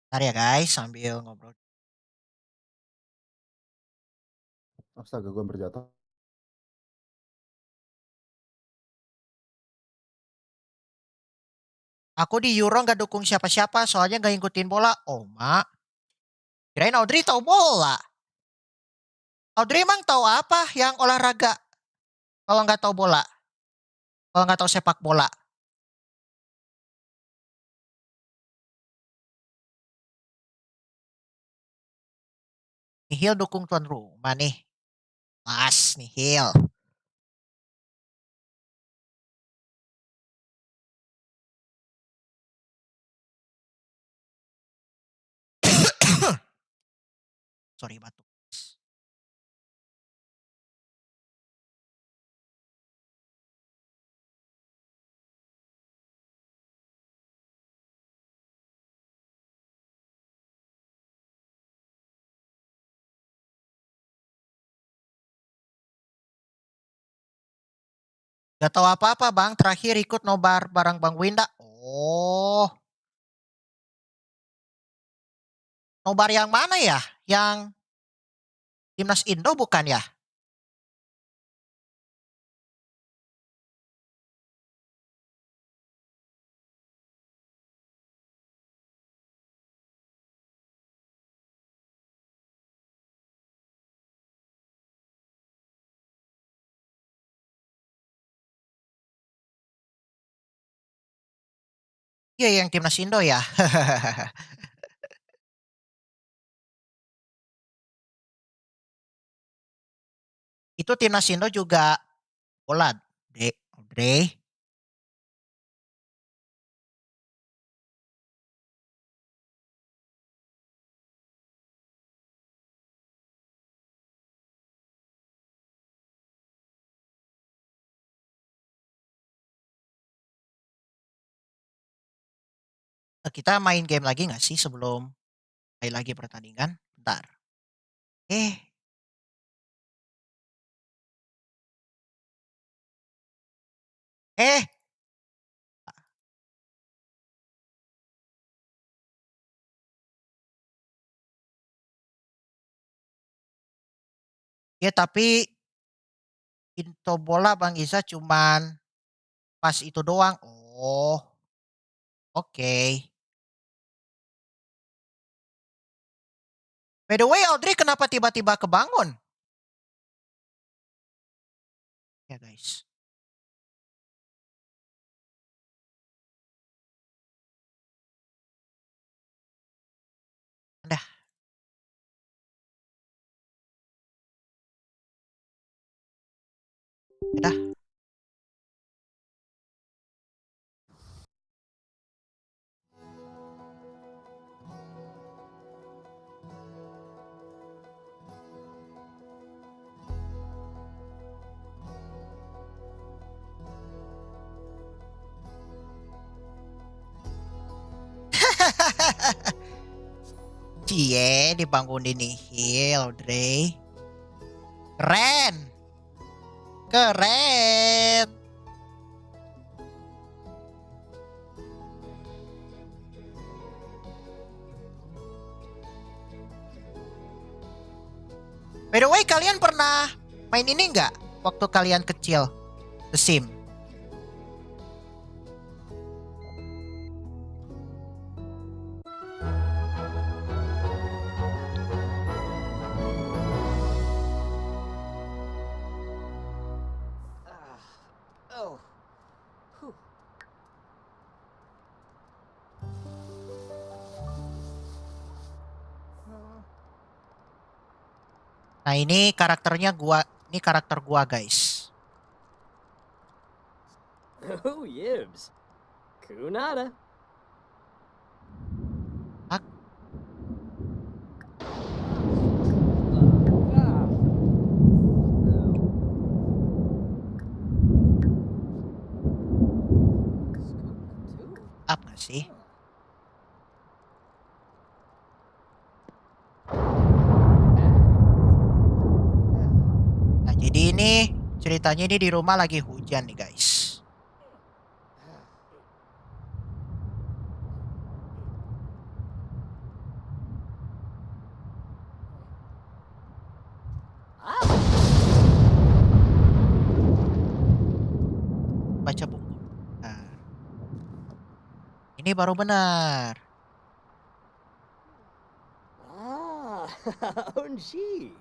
Ntar ya guys, sambil ngobrol. Astaga, gue berjatuh. Aku di Euro nggak dukung siapa-siapa, soalnya nggak ngikutin bola. Oh mak. Kirain Audrey tahu bola. Audrey emang tahu apa yang olahraga? Kalau nggak tahu bola. Kalau nggak tahu sepak bola. Nihil dukung tuan rumah nih. Mas, Nihil. Sorry batuk. Gak tahu apa-apa bang, terakhir ikut nobar bareng Bang Winda. Oh, nobar yang mana ya? Yang timnas Indo bukan ya? Iya yang timnas Indo ya. Itu timnas Indo juga bola, Dre. Kita main game lagi nggak sih sebelum mulai lagi pertandingan? Bentar. Eh, eh, ya tapi info bola Bang Iza cuman pas itu doang. Oh, oke. By the way, Audrey kenapa tiba-tiba kebangun? Ya guys. Udah, udah. Cie, dibangunin nih hill, Dre. Keren. Keren. By the way, kalian pernah main ini nggak waktu kalian kecil? The Sim. Nah, ini karakternya gua, ini karakter gua, guys. Oh, yibs. Kunada. Hah? Up nggak sih? Nah, jadi ini ceritanya ini di rumah lagi hujan nih, guys. Baca buku. Nah, ini baru benar. Onji.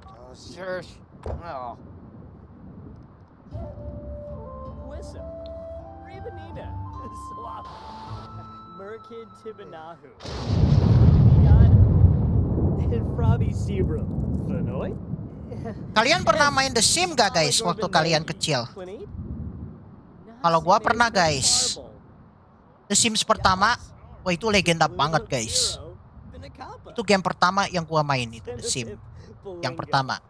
Oh, shush. Oh. Wissa. Ribanina. Slop. Merkid Tibanahu. And Frobby Sebrum. Fanoy? Kalian pernah main The Sim gak, guys, waktu kalian kecil? Kalau gua pernah, guys. The Sims pertama, wah itu legenda banget, guys. Itu game pertama yang gua main itu, The Sim. Yang pertama.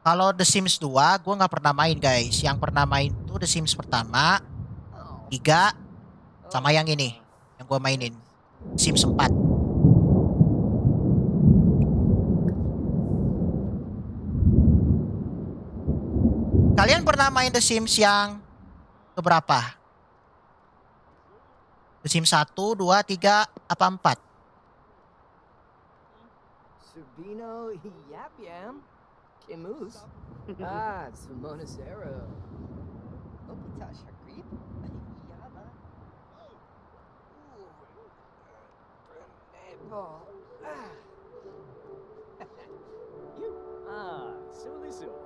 Kalau The Sims 2, gua nggak pernah main, guys. Yang pernah main tuh The Sims pertama, 3, sama yang ini, yang gua mainin, Sims 4. Kalian pernah main The Sims yang keberapa? The Sims 1, 2, 3, apa 4? Subino Yap Yam. Kimus. Ah, Simonacero. Opita Shakrip. Yaba. You. Ah, Suli Suli.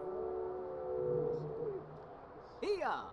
Iya.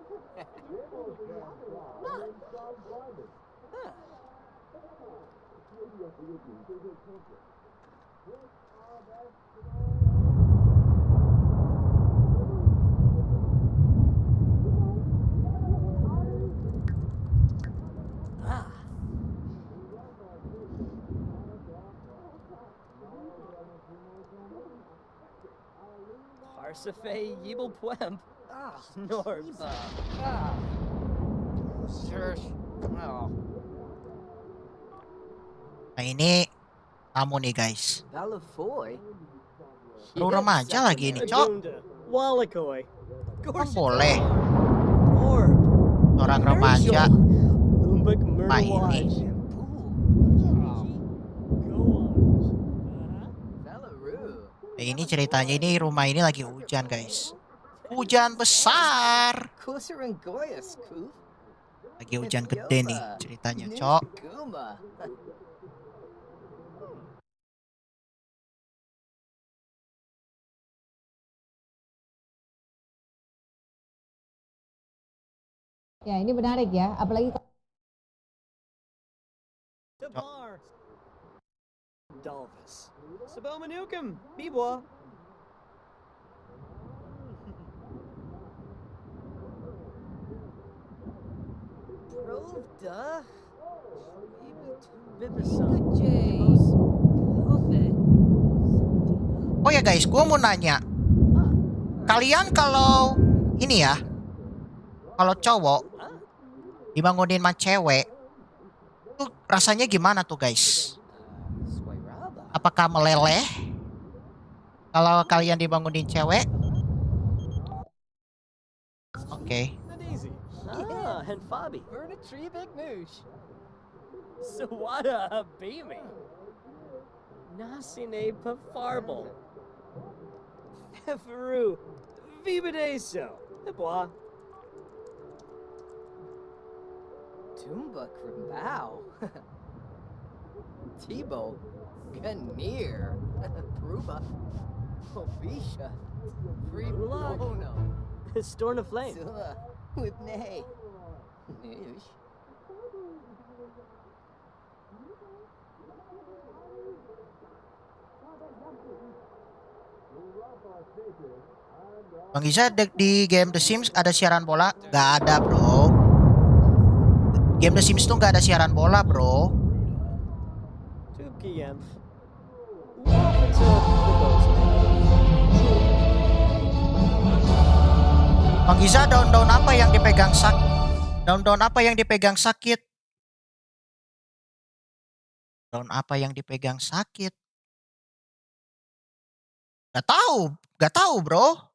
Parsafe Yibel Pwemp. Ah, Norbs. Sure. Oh. Nah ini tamu nih, guys. Balafoy. Baru remaja lagi ini, Cok. Walakoy. Kan boleh Orb. orang remaja Lumbek main Mernawaj. ini. Nah, ini ceritanya ini rumah ini lagi hujan, guys. Hujan besar. Lagi hujan gede nih ceritanya, Cok. Ya, ini menarik ya, apalagi Tabar. Dalvis. Sabomanukum. Bibwa. Provda. Oh ya, guys, gua mau nanya. Kalian kalau ini ya, kalau cowok dibangunin sama cewek, tuh rasanya gimana tuh guys? Apakah meleleh kalau kalian dibangunin cewek? Oke. Not easy. Ah, and Fabi. Burn a tree big noosh. Sawada Beamy. Nasine Pafarble. Eferu. Vibadeso. Bois. Tumba Krimbao. Tebow. Ganir. Pruba. Ovisha. Free Gulag. Bono. Storm of Flame. Zilla. Whipney. Noosh. Bang Izza, di game The Sims ada siaran bola? Gak ada bro. Game The Sims tuh gak ada siaran bola bro. Tubkiyem. Bang Izza, daun-daun apa yang dipegang Daun-daun apa yang dipegang sakit? Daun apa yang dipegang sakit? Gak tahu bro.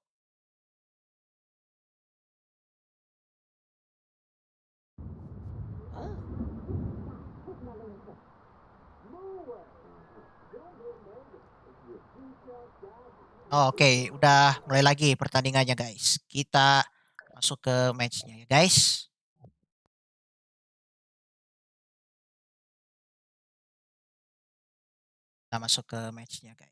Oke, udah mulai lagi pertandingannya guys. Kita masuk ke matchnya ya guys. Kita masuk ke matchnya guys.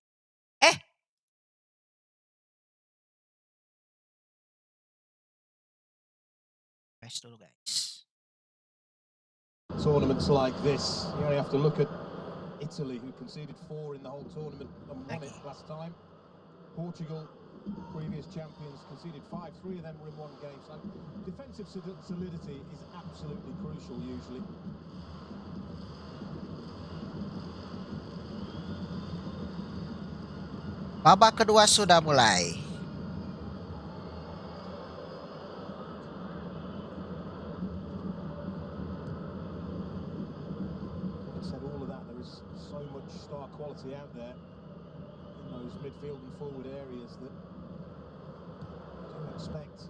Match dulu guys. Tournaments like this, you only have to look at Italy, who conceded 4 in the whole tournament and won it last time. Portugal, previous champions, conceded 5. 3 of them were in one game. So defensive solidity is absolutely crucial usually. Babak kedua sudah mulai. Said all of that, there is so much star quality out there in those midfield and forward areas that you don't expect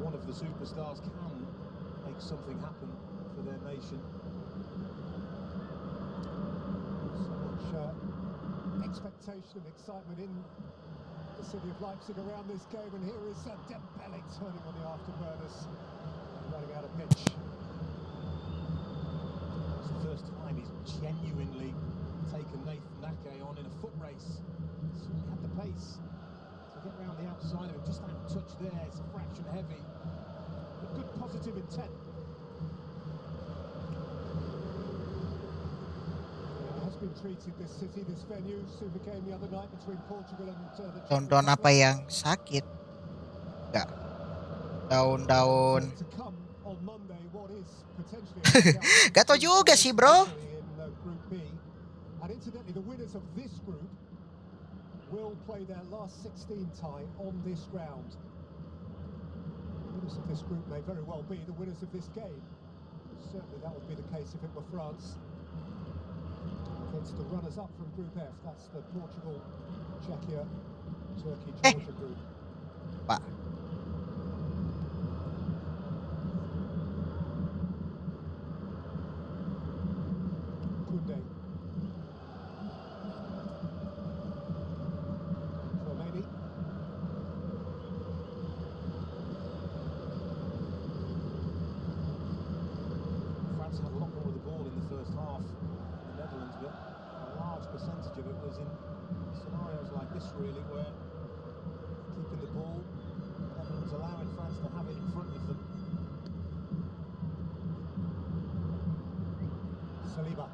one of the superstars can make something happen for their nation. So much expectation and excitement in the city of Leipzig around this game, and here is Dembele turning on the afterburners and running out of pitch. It's the first time he's genuinely taken Nathan a.k.a. on in a foot race. Certainly had the pace to get round the outside of him. Just that touch there, it's a fraction heavy, but good positive intent. Has been treated, this city, this venue, super game the other night between Portugal and the Daun-daun apa yang sakit? Enggak. Daun-daun. to come on Monday, what is potentially Gak tau juga sih bro. in Group B. And incidentally, the winners of this group will play their last 16 tie on this ground. The winners of this group may very well be the winners of this game. Certainly that would be the case if it were France against the runners-up from Group F. That's the Portugal, Czechia, Turkey, Georgia group. Pak. Kunde. Romani. France had a lot more of the ball in the first half than the Netherlands, but a large percentage of it was in scenarios like this really, where keeping the ball, Netherlands allowing France to have it in front of them. Saliba.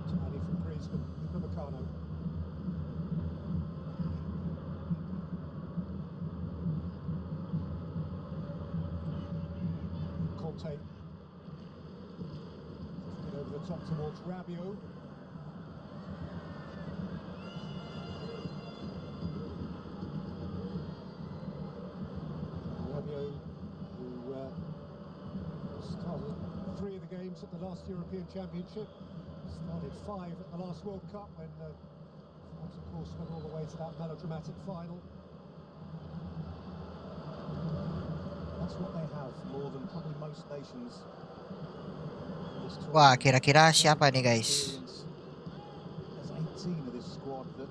Tiny from Griezmann, Upamecano. Conte. Get over the top towards Rabiot. points at the last European Championship. Started 5 at the last World Cup when France, of course, went all the way to that melodramatic final. That's what they have more than probably most nations. Wah, kira-kira siapa nih guys? There's 18 of this squad that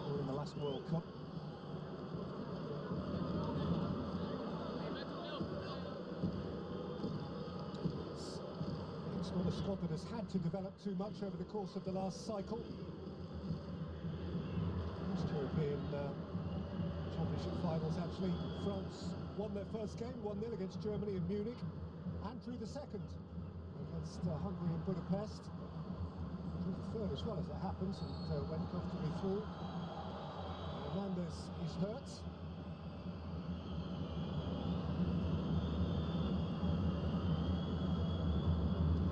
were in the last World Cup. It's not a squad that has had to develop too much over the course of the last cycle. Last European Championship finals, actually, France won their first game, 1-0 against Germany in Munich, and drew the second against Hungary in Budapest. Drew the third as well, as it happens, and went comfortably through. Hernandez is hurt.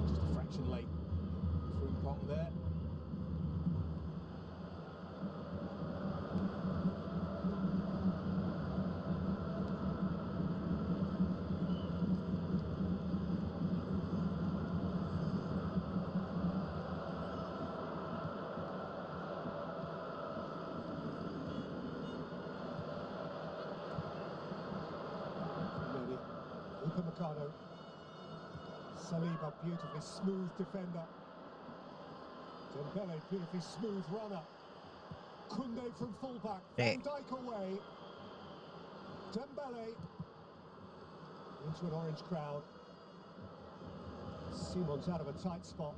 Just a fraction late. Frimpong there. Upamecano. Saliba, beautifully smooth defender. Dembele, beautifully smooth runner. Koundé from fullback. Van Dijk away. Dembele into an orange crowd. Simon's out of a tight spot.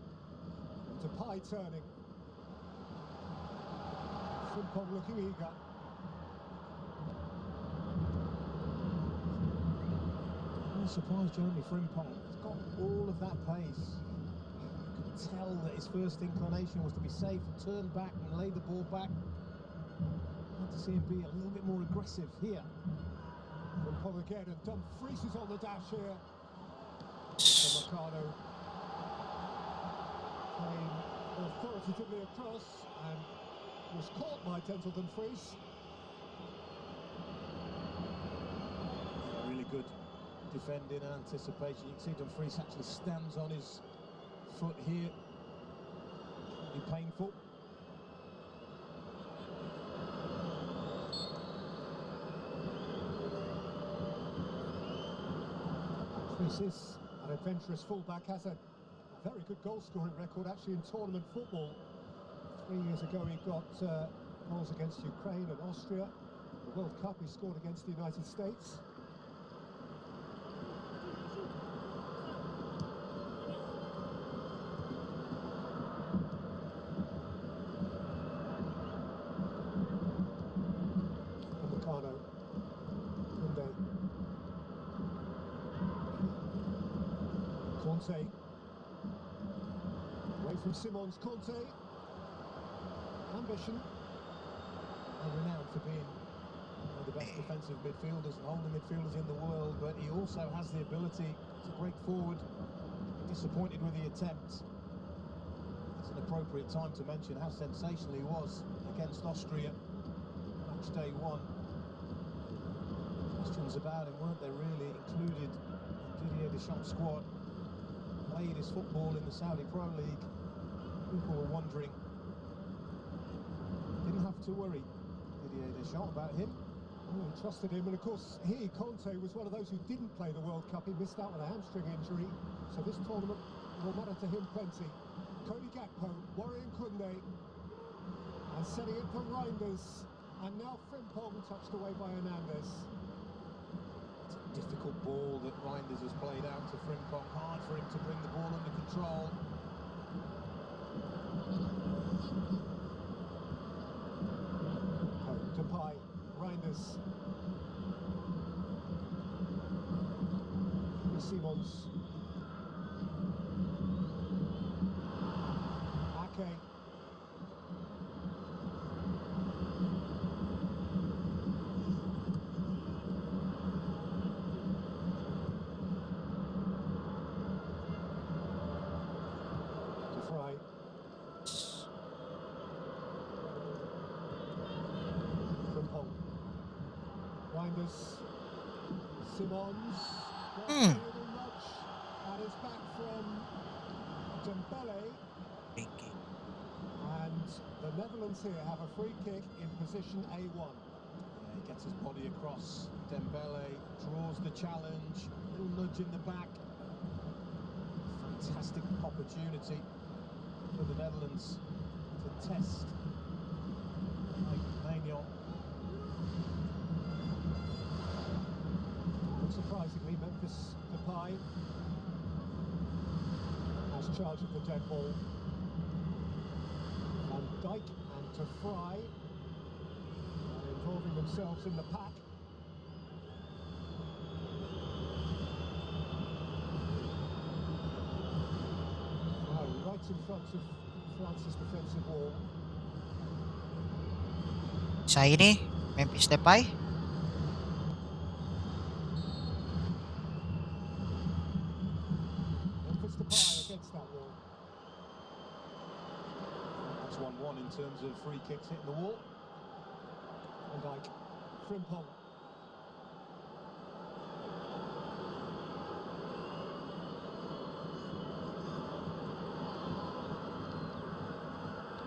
Depay turning. Frimpong looking eager. I'm surprised Jeremy Frimpong has got all of that pace. You could tell that his first inclination was to be safe and turn back and lay the ball back. I'd like to see him be a little bit more aggressive here. Frimpong again, and Dumfries is on the dash here. Upamecano came authoritatively across and was caught by Denzel Dumfries. Really good defending and anticipation. You can see Dumfries actually stands on his foot here. Be painful. Dumfries is an adventurous fullback, has a very good goal-scoring record actually in tournament football. 3 years ago he got goals against Ukraine and Austria. The World Cup he scored against the United States. Upamecano, Koundé, Conte, away from Simons, Conte, ambition. Well, renowned for being one of the best defensive midfielders and holding midfielders in the world, but he also has the ability to break forward. Disappointed with the attempt. It's an appropriate time to mention how sensational he was against Austria, match day 1. Questions about him, weren't there really, included in Didier Deschamps' squad. Played his football in the Saudi Pro League. People were wondering. Didn't have to worry, Didier Deschamps, about him. Oh, he trusted him, and of course he, Conte, was one of those who didn't play the World Cup. He missed out with a hamstring injury, so this tournament will matter to him plenty. Cody Gakpo worrying Koundé and setting it for Reinders, and now Frimpong touched away by Hernandez. It's a difficult ball that Reinders has played out to Frimpong. Hard for him to bring the ball under control. Depay, Reinders. Simons. a.k.a. Fry. Frimpong. Reinders. Simons. A little nudge at his back back from Dembele, Free kick. and the Netherlands here have a free kick in position A1. Yeah, he gets his body across. Dembele draws the challenge. Little nudge in the back. Fantastic opportunity for the Netherlands to test Maignan. Unsurprisingly, Memphis Depay has charge of the dead ball. Van Dijk and to Fry are involving themselves in the pack. Fry right in front of France's defensive wall. Sa ini, Memphis Depay. Memphis Depay against that wall. That's 1-1 in terms of free kicks hitting the wall. Van Dijk, Frimpong.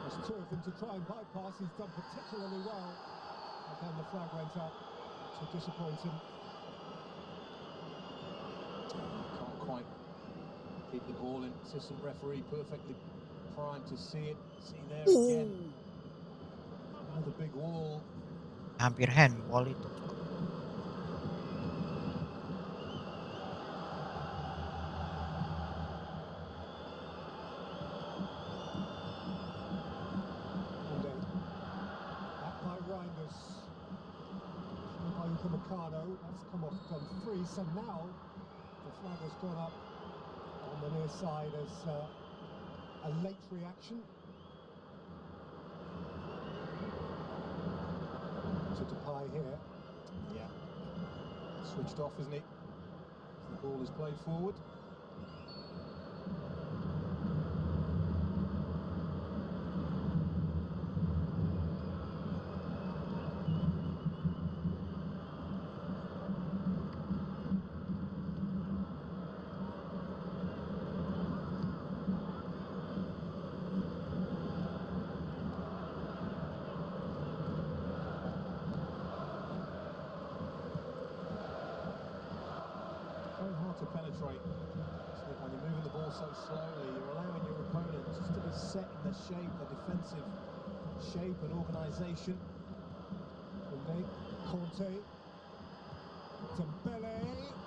There's two of them to try and bypass. He's done particularly well. And then the flag went up. So disappointing. Can't quite keep the ball in. Assistant referee perfectly primed to see it. See there again. Another big wall. Hampir handball itu. Back by Reinders. By Upamecano. That's come off done free. So now the flag has gone up on the near side as a late reaction. To Depay here. Yeah. Switched off, isn't he? As the ball is played forward. Very hard to penetrate. So when you're moving the ball so slowly, you're allowing your opponent just to be set in the shape, the defensive shape and organisation. Koundé, Conte, Dembele.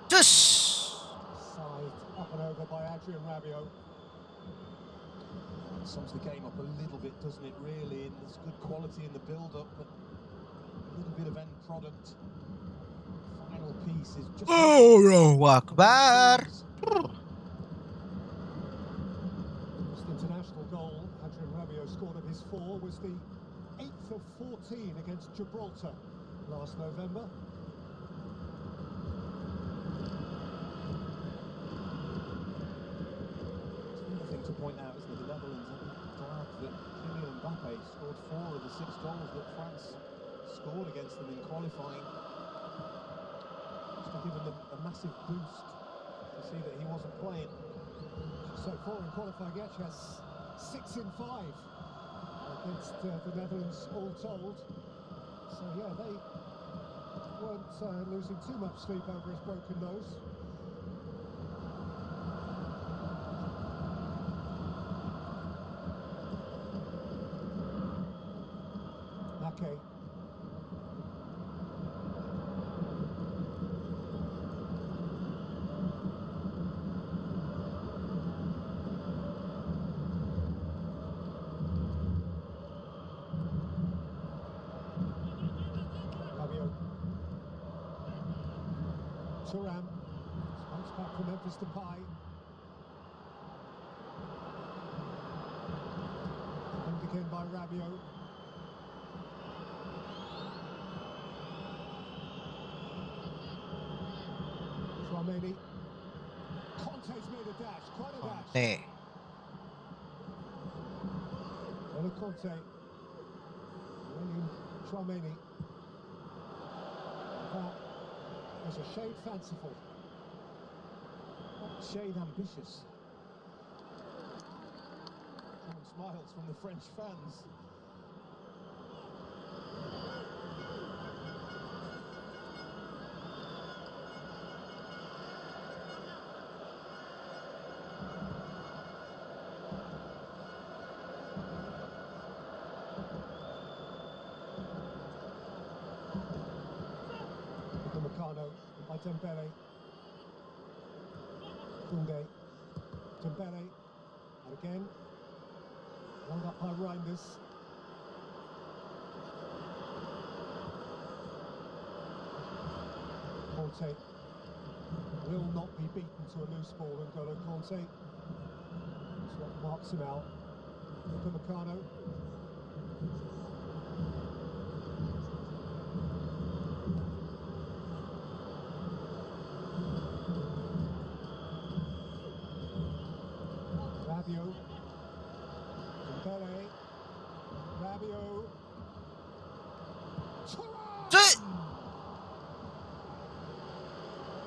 Cus! Side up and over by Adrian Rabiot. It sums the game up a little bit, doesn't it, really? And there's good quality in the build-up, but a little bit of end product. Final piece is just... Allahu Akbar. First international goal Adrian Rabiot scored of his four was the 8th of 14 against Gibraltar last November. Another thing to point out is that the Netherlands are glad that Kylian Mbappe scored 4 of the 6 goals that France scored against them in qualifying. Just to give them a massive boost to see that he wasn't playing. So 4 in qualifying, he actually has 6 in 5 against the Netherlands all told. So yeah, they weren't losing too much sleep over his broken nose. A.k.a. Rabiot. Thuram. Bounce back from Memphis Depay. And again by Rabiot. Tchouaméni. Conte's made a dash, quite a dash. Conte. Hello Conte. William Tchouaméni. That is a shade fanciful. Shade ambitious. And smiles from the French fans. Upamecano by Dembele. Koundé. Dembele. And again. Held up by Reinders. Conte will not be beaten to a loose ball, and N'Golo Conte. That's what marks him out. Upamecano. Rabiot. Dembele. Rabiot. Cek.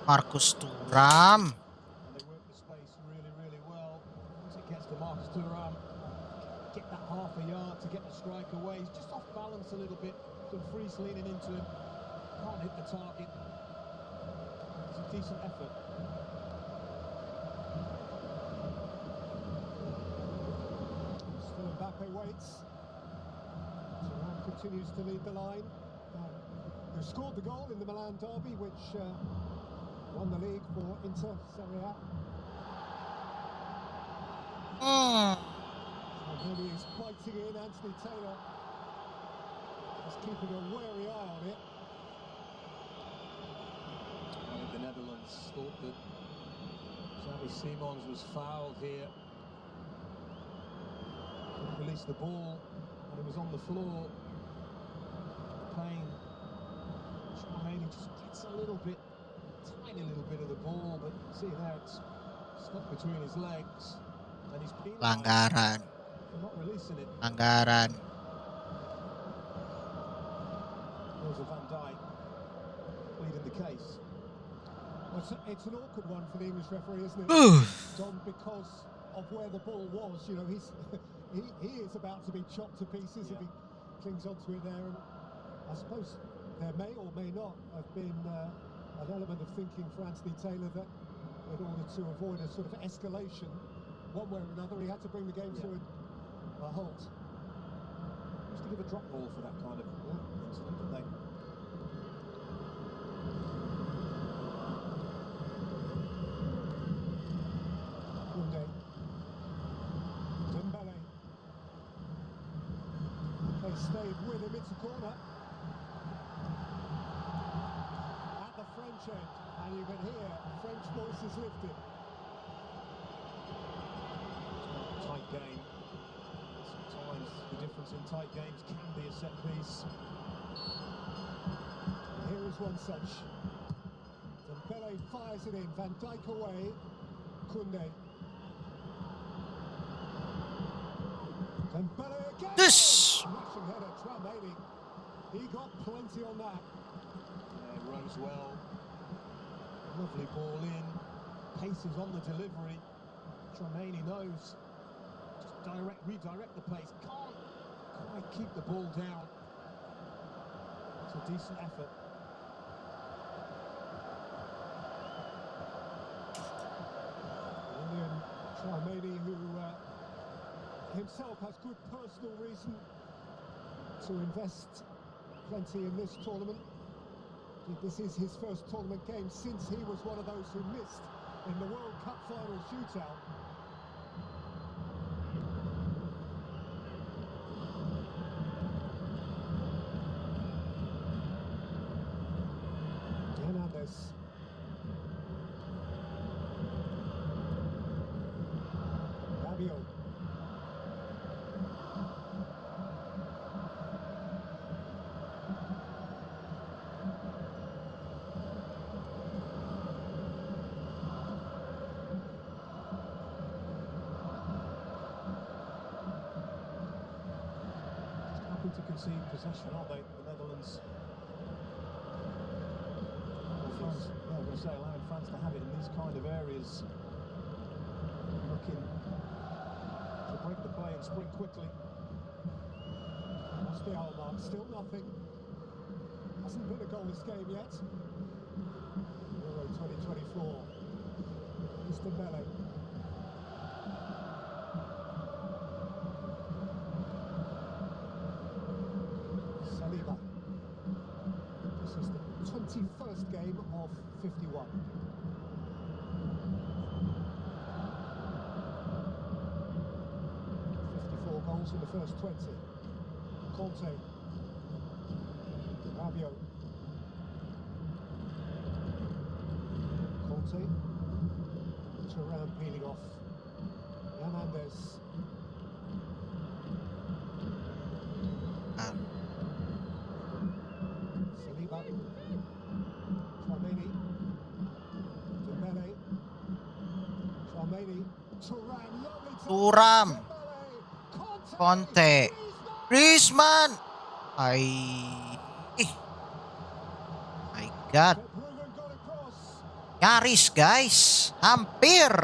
Marcus Thuram. And they work the space really, really well. As it gets to Marcus Thuram, get that half a yard to get the strike away. He's just off balance a little bit. Dumfries leaning into him. Can't hit the target. It's a decent effort. Still Mbappe waits. Thuram continues to lead the line. Who scored the goal in the Milan derby, which won the league for Inter Serie A. Really is biting in. Anthony Taylor is keeping a wary eye on it. I think the Netherlands thought that Xavi Simons was fouled here. Didn't release the ball, and it was on the floor. Payne. Maybe just gets a little bit, tiny little bit of the ball, but see there it's stuck between his legs, and he's penalised Pelanggaran. for not releasing it. Pelanggaran. There's a Van Dijk pleading the case. Well, it's an awkward one for the English referee, isn't it? Don, because of where the ball was, you know, he is about to be chopped to pieces if he clings onto it there. And I suppose there may or may not have been an element of thinking for Anthony Taylor that in order to avoid a sort of escalation, one way or another, he had to bring the game to a halt. Used to give a drop ball for that kind of incident, didn't they? Koundé. Dembele. They stayed with him, it's a corner. At the French end, and you can hear French voices lifted. Tight game. Sometimes the difference in tight games can be a set piece. Here is one such. Dembele fires it in, Van Dijk away, Koundé. Dembele again! This. Smashing header, Tchouaméni. He got plenty on that. Yeah, it rose well. Lovely ball in. Pace is on the delivery. Tchouaméni knows. Just redirect the pace. Can't quite keep the ball down. It's a decent effort. William Tchouaméni, who himself has good personal reason to invest plenty in this tournament. This is his first tournament game since he was one of those who missed in the World Cup final shootout. Hernandez. Rabiot. Happy to concede possession, aren't they, the Netherlands? France, yeah, I'm going to say, allowing France to have it in these kind of areas, looking to break the play and spread quickly. What's the hour mark? Still nothing. Hasn't been a goalless game yet. Euro 2024. Mr. Mele. Saliba. This is the 21st game of 51. Goals in the first 20. Conte. Rabiot. Conte. Thuram peeling off. Hernandez. Saliba. Tchouaméni. Dembele. Tchouaméni. Thuram. Lovely touch. Thuram. Conte. Griezmann. My God. Nyaris, guys. Hampir.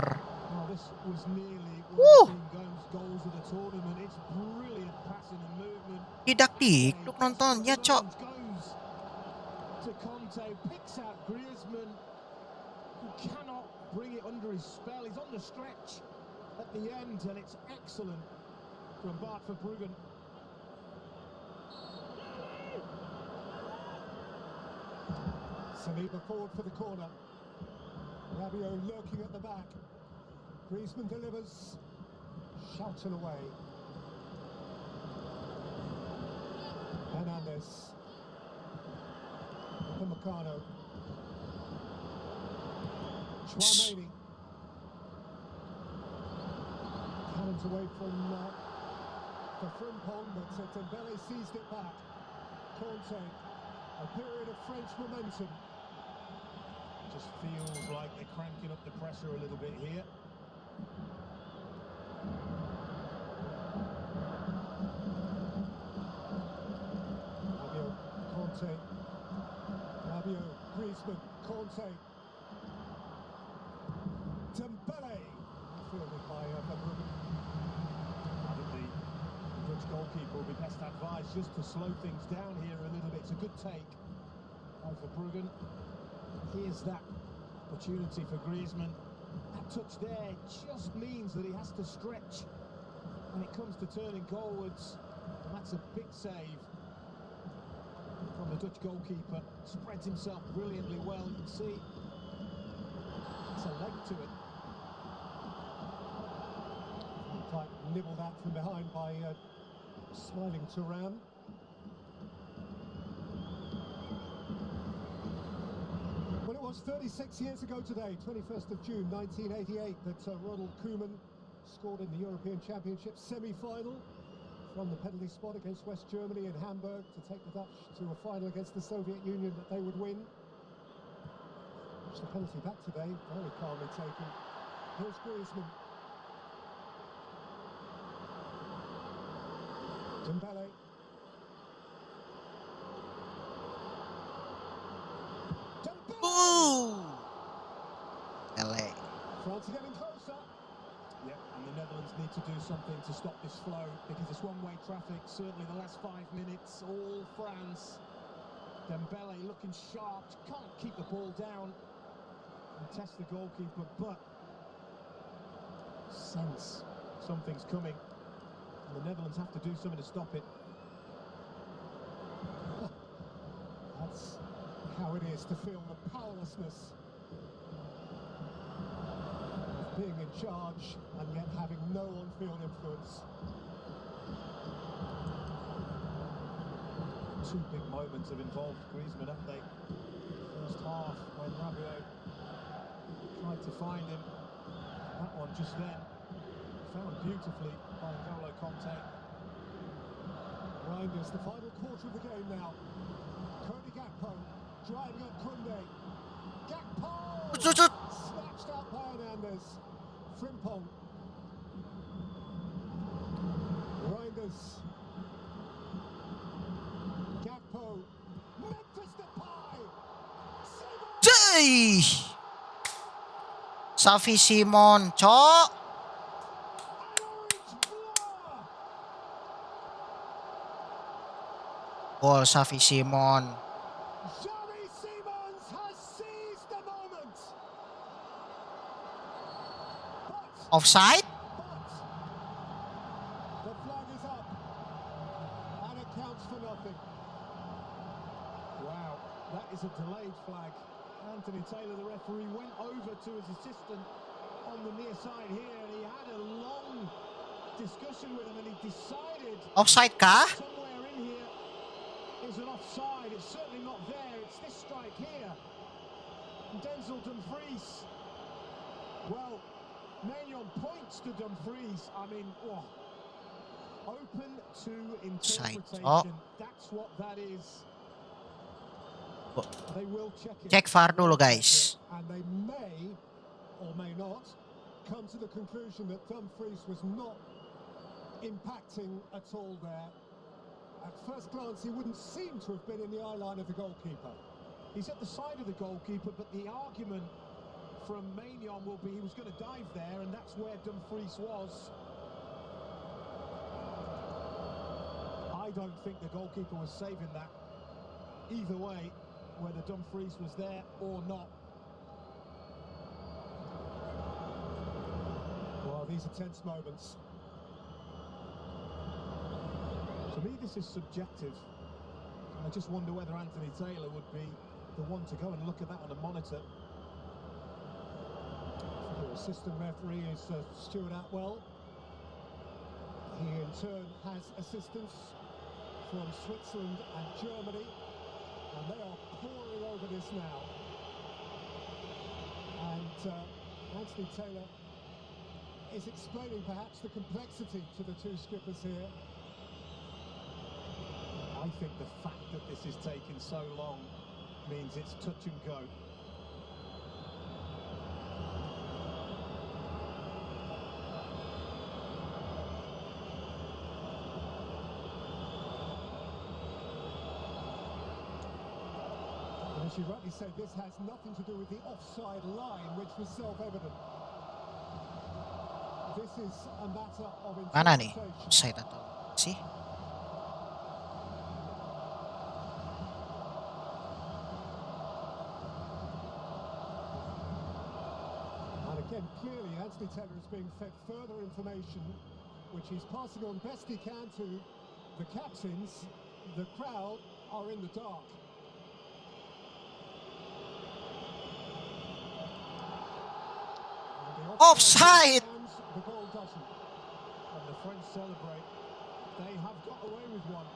Didak-dikduk nontonnya, Cok. To Conte, picks out Griezmann, who cannot bring it under his spell. He's on the stretch at the end, and it's excellent from Bart for Bruggen. Saliba forward for the corner. Rabiot lurking at the back. Griezmann delivers. Shouting away. Hernandez. Upamecano. Tchouaméni. Talent away from Frimpong, but Dembele seized it back. Conte. A period of French momentum. Just feels like they're cranking up the pressure a little bit here. Rabiot, Conte. Rabiot, Griezmann, Conte. Dembele. Fielded by Van Bruggen. I think the Dutch goalkeeper will be best advised just to slow things down here a little bit. It's a good take for Bruggen. Here's that opportunity for Griezmann. That touch there just means that he has to stretch when it comes to turning goalwards, and that's a big save from the Dutch goalkeeper. Spreads himself brilliantly well. You can see it's a leg to it. Quite nibbled at from behind by smiling Thuram. Well, it was 36 years ago today, 21st of June 1988, that Ronald Koeman scored in the European Championship semi-final from the penalty spot against West Germany in Hamburg to take the Dutch to a final against the Soviet Union that they would win. Watch the penalty back today, very calmly taken. Here's Griezmann. Dembele. Ooh. LA. France are getting closer. Yeah, and the Netherlands need to do something to stop this flow, because it's one-way traffic. Certainly the last 5 minutes, all France. Dembele looking sharp, can't keep the ball down and test the goalkeeper, but sense something's coming. And the Netherlands have to do something to stop it. That's how it is to feel the powerlessness of being in charge and yet having no on-field influence. Two big moments have involved Griezmann, haven't they? First half, when Rabiot tried to find him. That one just then, found beautifully by N'Golo Conte. Reinders, the final quarter of the game now. Cody Gakpo driving up Koundé. Gakpo! Snatched out by Hernandez. Frimpong. Reinders. Gakpo. Memphis Depay. Jay. Safi Simon, Cok. ball Xavi Simon. Xavi Simons has seized the moment. Offside? The flag is up, and it counts for nothing. Wow, that is a delayed flag. Anthony Taylor, the referee, went over to his assistant on the near side here, and he had a long discussion with him, and he decided Offside kah? somewhere in here is an offside. It's certainly not there. It's this strike here. And Denzel Dumfries. Well, Maignan points to Dumfries. I mean, open to interpretation. Oh. That's what that is. They will check it. Cek VAR dulu guys. And they may or may not come to the conclusion that Dumfries was not impacting at all there. At first glance, he wouldn't seem to have been in the eye line of the goalkeeper. He's at the side of the goalkeeper, but the argument from Maignan will be he was going to dive there, and that's where Dumfries was. I don't think the goalkeeper was saving that. Either way, whether Dumfries was there or not. Well, these are tense moments. To me, this is subjective. I just wonder whether Anthony Taylor would be the one to go and look at that on a monitor. The assistant referee is Stuart Atwell. He in turn has assistants from Switzerland and Germany, and they are poring over this now. And Anthony Taylor is explaining perhaps the complexity to the two skippers here. I think the fact that this is taking so long means it's touch and go. And as you rightly said, this has nothing to do with the offside line, which was self-evident. This is a matter of Mana nih? interpretation. Offside atau sih? And again, clearly Anthony Taylor is being fed further information, which he's passing on best he can to the captains. The crowd are in the dark. And the Offside! stands, the goal doesn't. And the French celebrate. They have got away with one.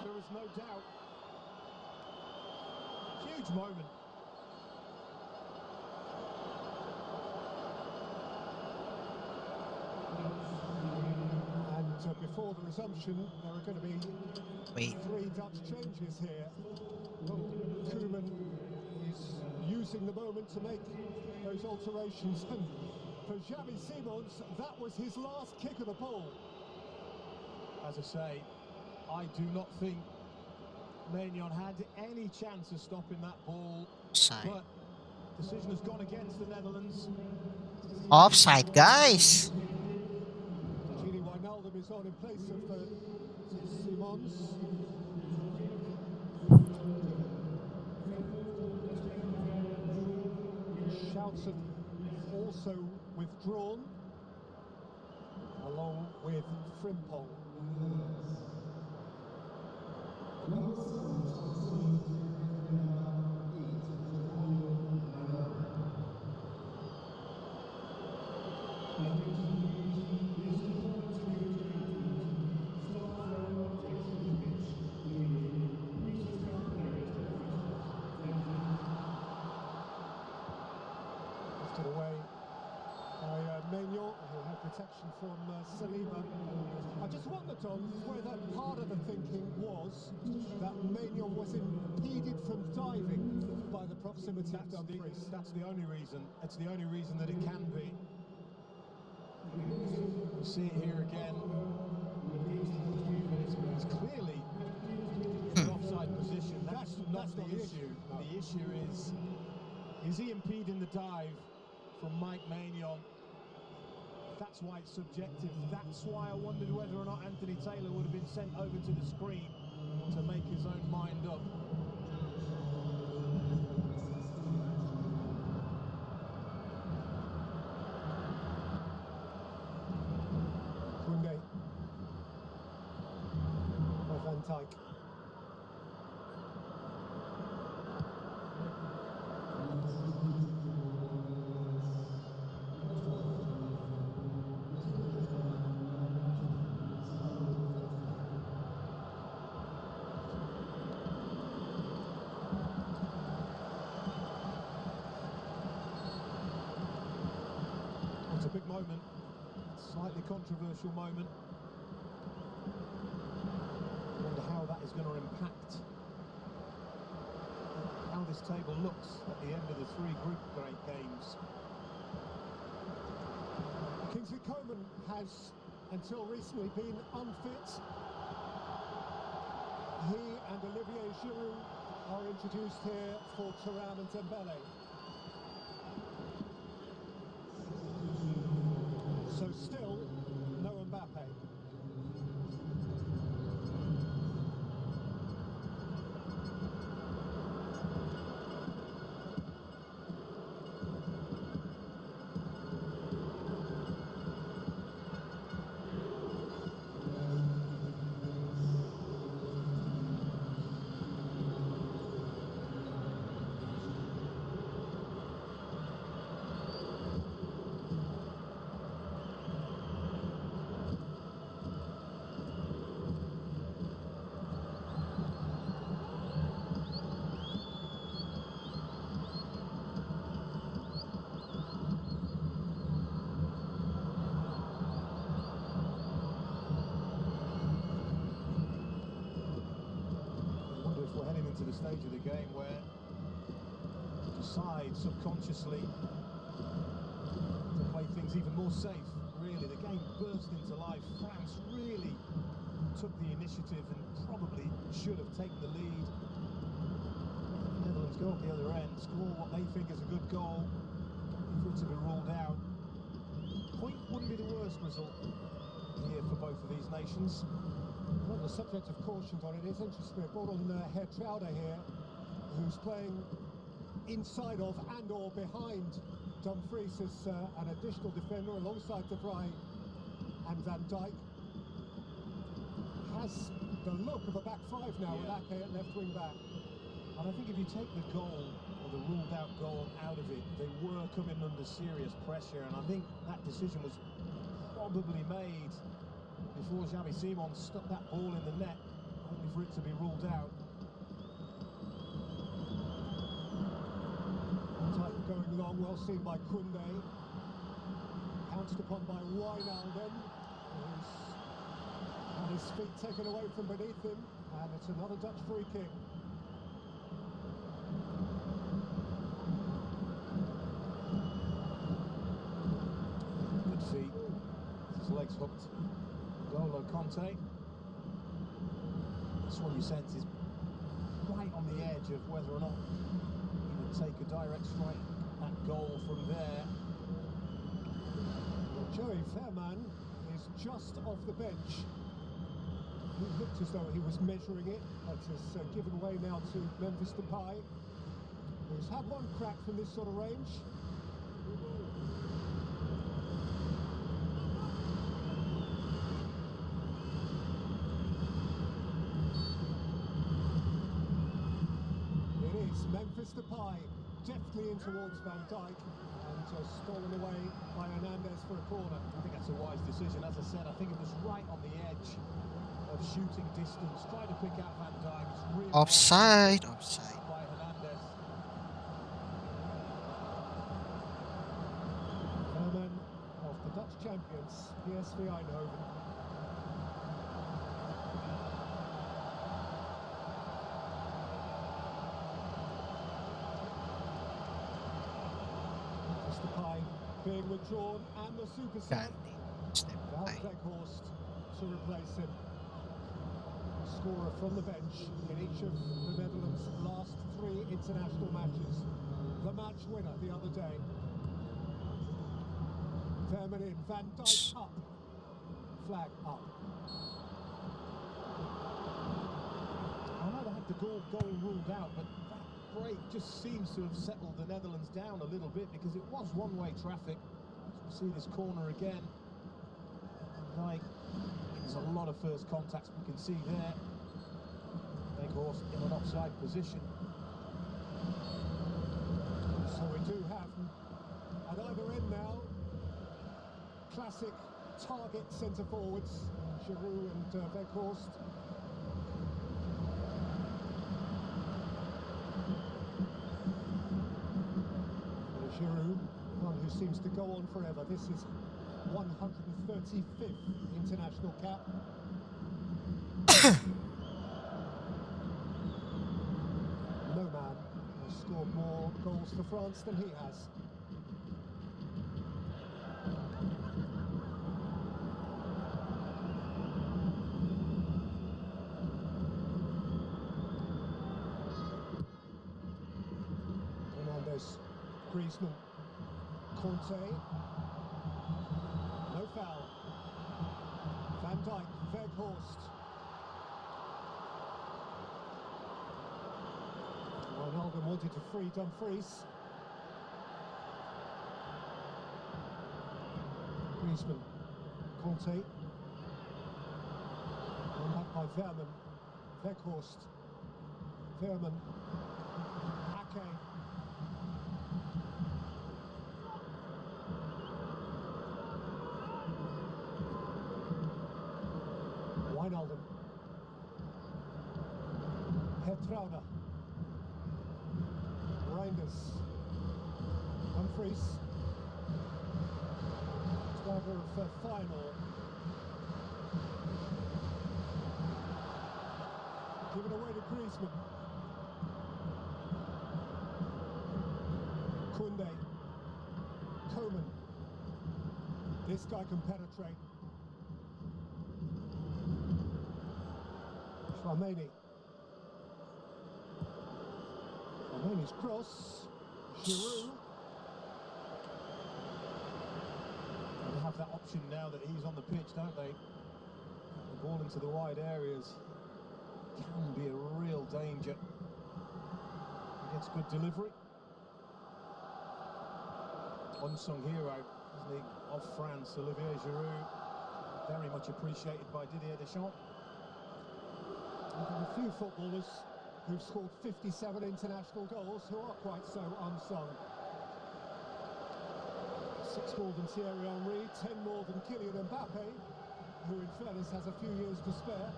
There is no doubt. Huge moment. And before the resumption, there are going to be Wait. 3 Dutch changes here. Koeman is using the moment to make those alterations. And for Xavi Simons, that was his last kick of the ball. As I say, I do not think Maignan had any chance of stopping that ball. Offside. But decision has gone against the Netherlands. Offside guys. Gini Wijnaldum is on in place of Simons. Schouten also withdrawn, along with Frimpong. Lifted away by Maignan, who had protection from Saliba. I just wondered, Don, whether part of the thinking was that Maignan was impeded from diving by the proximity of Dumfries. That's the only reason. It's the only reason that it can be. You see it here again. It's clearly an offside position. That's not the issue. The issue is he impeding the dive from Mike Maignan? That's why it's subjective. That's why I wondered whether or not Anthony Taylor would have been sent over to the screen. to make his own mind up. Koundé. By Van Dijk. It's a big moment, slightly controversial moment. I wonder how that is going to impact how this table looks at the end of the three group games. Kingsley Coman has, until recently, been unfit. He and Olivier Giroud are introduced here for Thuram and Dembele. So still, no Mbappe. I wonder if we're heading into the stage of the game where you decide subconsciously to play things even more safe. Really, the game burst into life. France really took the initiative and probably should have taken the lead. The Netherlands go at the other end, score what they think is a good goal, for it to be ruled out. Point wouldn't be the worst result here for both of these nations. Well, the subject of cautions on it is interesting. They brought on Hertrauda here, who's playing inside of and or behind Dumfries as an additional defender alongside De Vrij and Van Dijk. Has the look of a back five now with a.k.a. at left wing back. And I think if you take the goal, or the ruled out goal, out of it, they were coming under serious pressure, and I think that decision was probably made before Xavi Simons stuck that ball in the net, only for it to be ruled out. Type going long, well seen by Koundé. Pounced upon by Wijnaldum, who's had his feet taken away from beneath him, and it's another Dutch free kick. Good feet, his legs hooked. Golo Conte. This one you sense is right on the edge of whether or not he would take a direct strike at goal from there. Joey Fairman is just off the bench. He looked as though he was measuring it, but has given way now to Memphis Depay, who's had one crack from this sort of range. It is Memphis Depay, deftly in towards Van Dijk, and stolen away by Hernandez for a corner. I think that's a wise decision. As I said, I think it was right on the edge of shooting distance. Tried to pick out Van Dijk. It's really Offside. by Hernandez. Fairman of the Dutch champions, PSV Eindhoven. Depay being withdrawn, and the super sub, Wout Weghorst, to replace him. Scorer from the bench in each of the Netherlands' last three international matches. The match winner the other day. Fairman in, Van Dijk up, flag up. the goal ruled out, but that break just seems to have settled the Netherlands down a little bit because it was one-way traffic. As we see this corner again. Like, there's a lot of first contacts we can see there. Weghorst in an offside position. So we do have at either end now classic target centre forwards, Giroud and Weghorst. Giroud, one who seems to go on forever. This is 135th international cap. No man has scored more goals for France than he has. Hernandez, Griezmann, Conte. No foul. Van Dijk, Weghorst. Wijnaldum wanted to free Dumfries. Griezmann, Conte. Won back by Veerman. Weghorst. Veerman. a.k.a. Wijnaldum. Hertrauda. Reinders. Dumfries. Driver of Feyenoord. Give it away to Griezmann. Koundé. Coman. This guy can penetrate. Chouameni. Chouameni's cross. Giroud. They have that option now that he's on the pitch, don't they? The ball into the wide areas can be a real danger. He gets good delivery. Unsung hero, isn't he, of France, Olivier Giroud. Very much appreciated by Didier Deschamps. There are a few footballers who've scored 57 international goals who are quite so unsung. 6 more than Thierry Henry, 10 more than Kylian Mbappe, who in fairness has a few years to spare.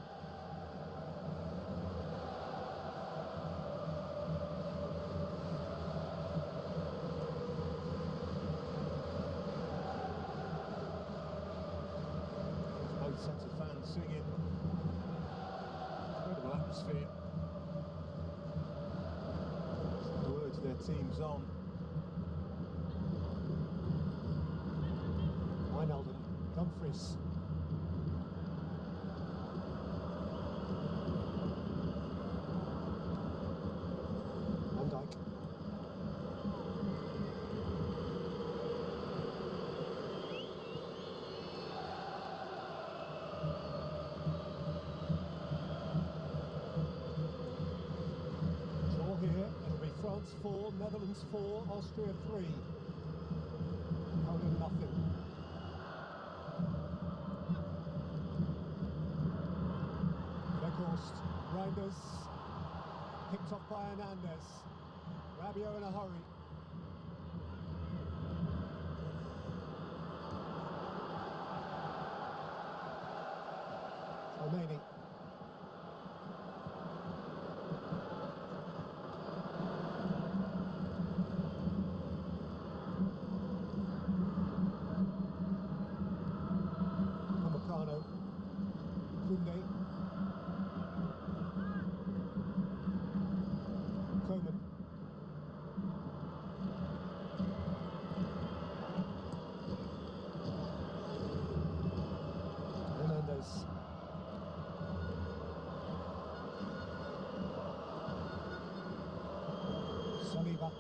Both sets of fans singing. Incredible atmosphere. The words their team's on. Wijnaldum, Dumfries. Van Dijk. Draw here. It'll be France 4, Netherlands 4, Austria 3. Poland nothing. Weghorst, Reinders, picked off by Hernandez. Rabiot in a hurry. Chouameni. Upamecano. Koundé. Coman. Hernandez. Saliba.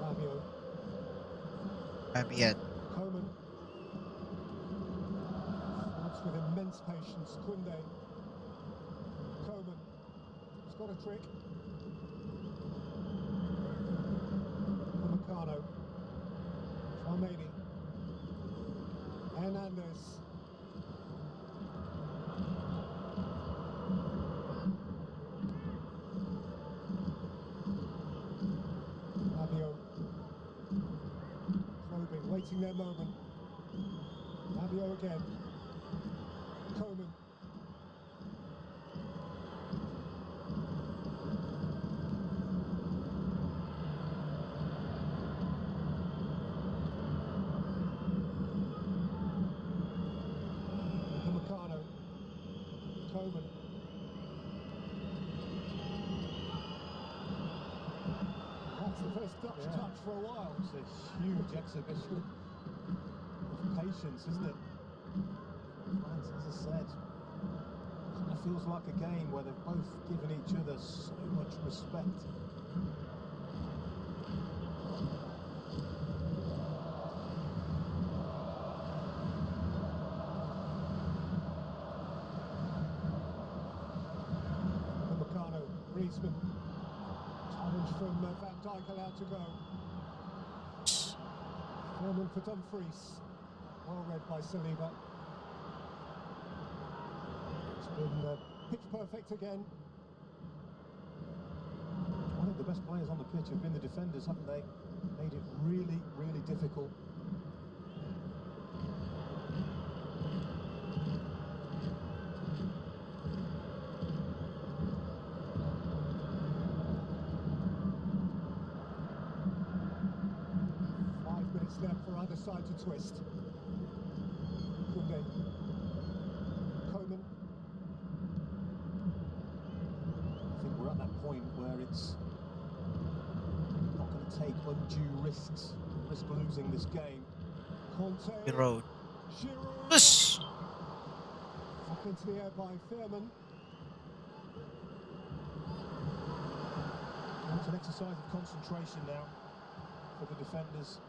Rabiot. Rabiot. Coman. France with immense patience. Koundé. Coman. got a trick. Meccano. Charmani. Hernandez. Fabio. Probing, waiting their moment. Fabio again. Coman. Meccano. Coman. That's the first Dutch touch for a while. It's a huge exhibition of patience, isn't it? France, as I said, it feels like a game where they've both given each other so much respect. Meccano, Griezmann. Challenge from Van Dijk allowed to go. Foreman for Dumfries. Well read by Saliba. It's been pitch perfect again. I think the best players on the pitch have been the defenders, haven't they? Made it really, really difficult. Left for either side to twist. Koundé. Coman. I think we're at that point where it's not going to take undue risks, risk losing this game. Conte. Giroud. Giroud. Push. Up into the air by Fairman. It's an exercise of concentration now for the defenders.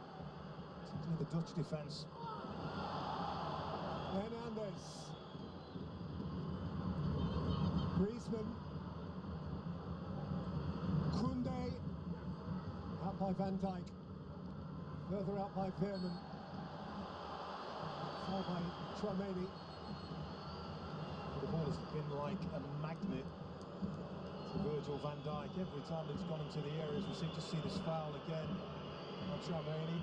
The Dutch defence. Hernandez. Griezmann. Koundé. Out by Van Dijk. Further out by Veerman. Foul by Charmani. The ball has been like a magnet to Virgil van Dijk. Every time it's gone into the areas, we seem to see this foul again on Charmani.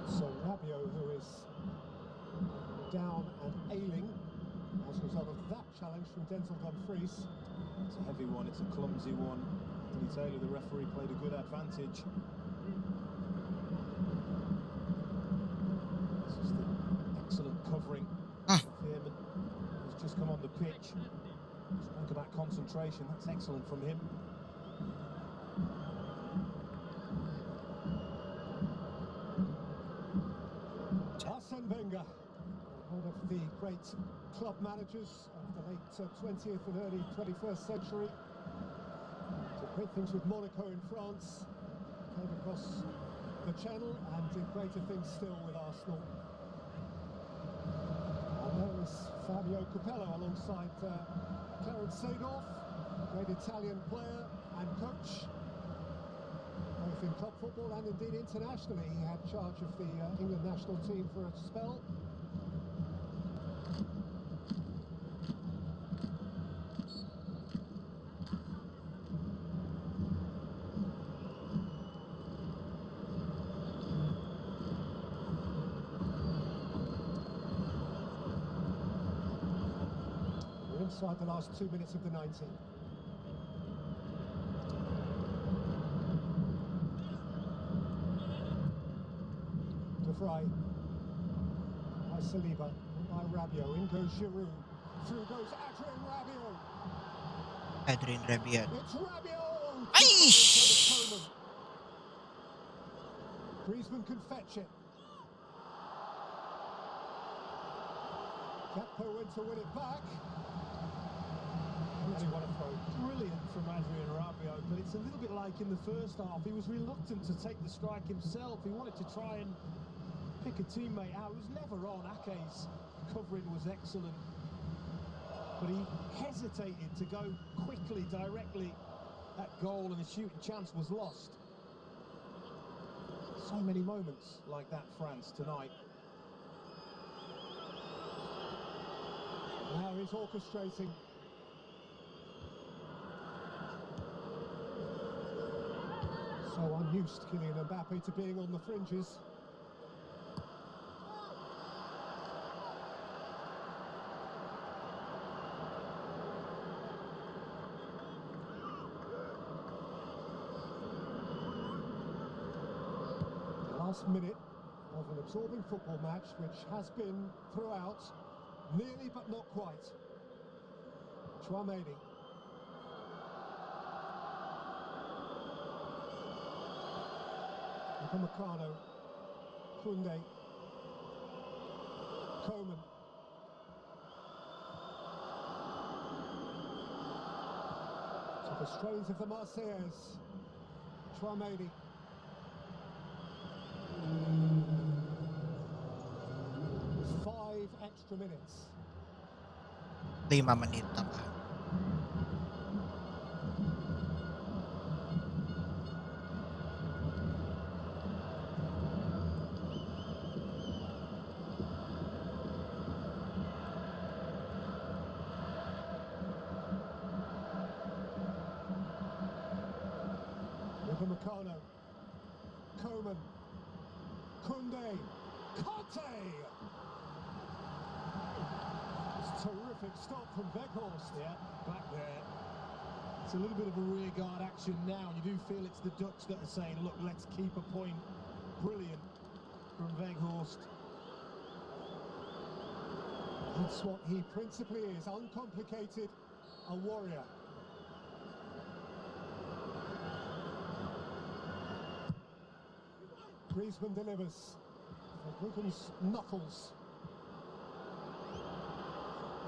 So Rabiot, who is down and ailing as a result of that challenge from Denzel Dumfries. It's a heavy one, it's a clumsy one. Anthony Taylor, the referee, played a good advantage. This is the excellent covering of Veerman, who's just come on the pitch. Spoke about concentration, that's excellent from him. Arsene Wenger, one of the great club managers of the late 20th and early 21st century. Did great things with Monaco in France, came across the Channel and did greater things still with Arsenal. And there is Fabio Capello alongside Clarence Seedorf, great Italian player and coach. Both in club football and indeed internationally. He had charge of the England national team for a spell. We're inside the last 2 minutes of the 90. Fry by Saliba, by Rabiot, in goes Giroud, through goes Adrien Rabiot. Adrien Rabiot. It's Rabiot! Aish! Griezmann can fetch it. Gakpo went to win it back. Really what a throw. Brilliant from Adrien Rabiot, but it's a little bit like in the first half. He was reluctant to take the strike himself. He wanted to try and pick a teammate out who's never on. A.k.a.'s covering was excellent, but he hesitated to go quickly, directly at goal, and the shooting chance was lost. So many moments like that, France, tonight. Now he's orchestrating. So unused, Kylian Mbappe, to being on the fringes. The last minute of an absorbing football match, which has been throughout, nearly but not quite. Chouameni. Upamecano, Koundé, Coman. To the strains of the Marseillaise, Chouameni. 5 extra minutes. 5 menit tambahan. Upamecano, Coman, Koundé, Kante! Terrific stop from Weghorst. Yeah, back there. It's a little bit of a rear guard action now. You do feel it's the Ducks that are saying, look, let's keep a point. Brilliant from Weghorst. That's what he principally is, uncomplicated, a warrior. Griezmann delivers. Wigan's knuckles.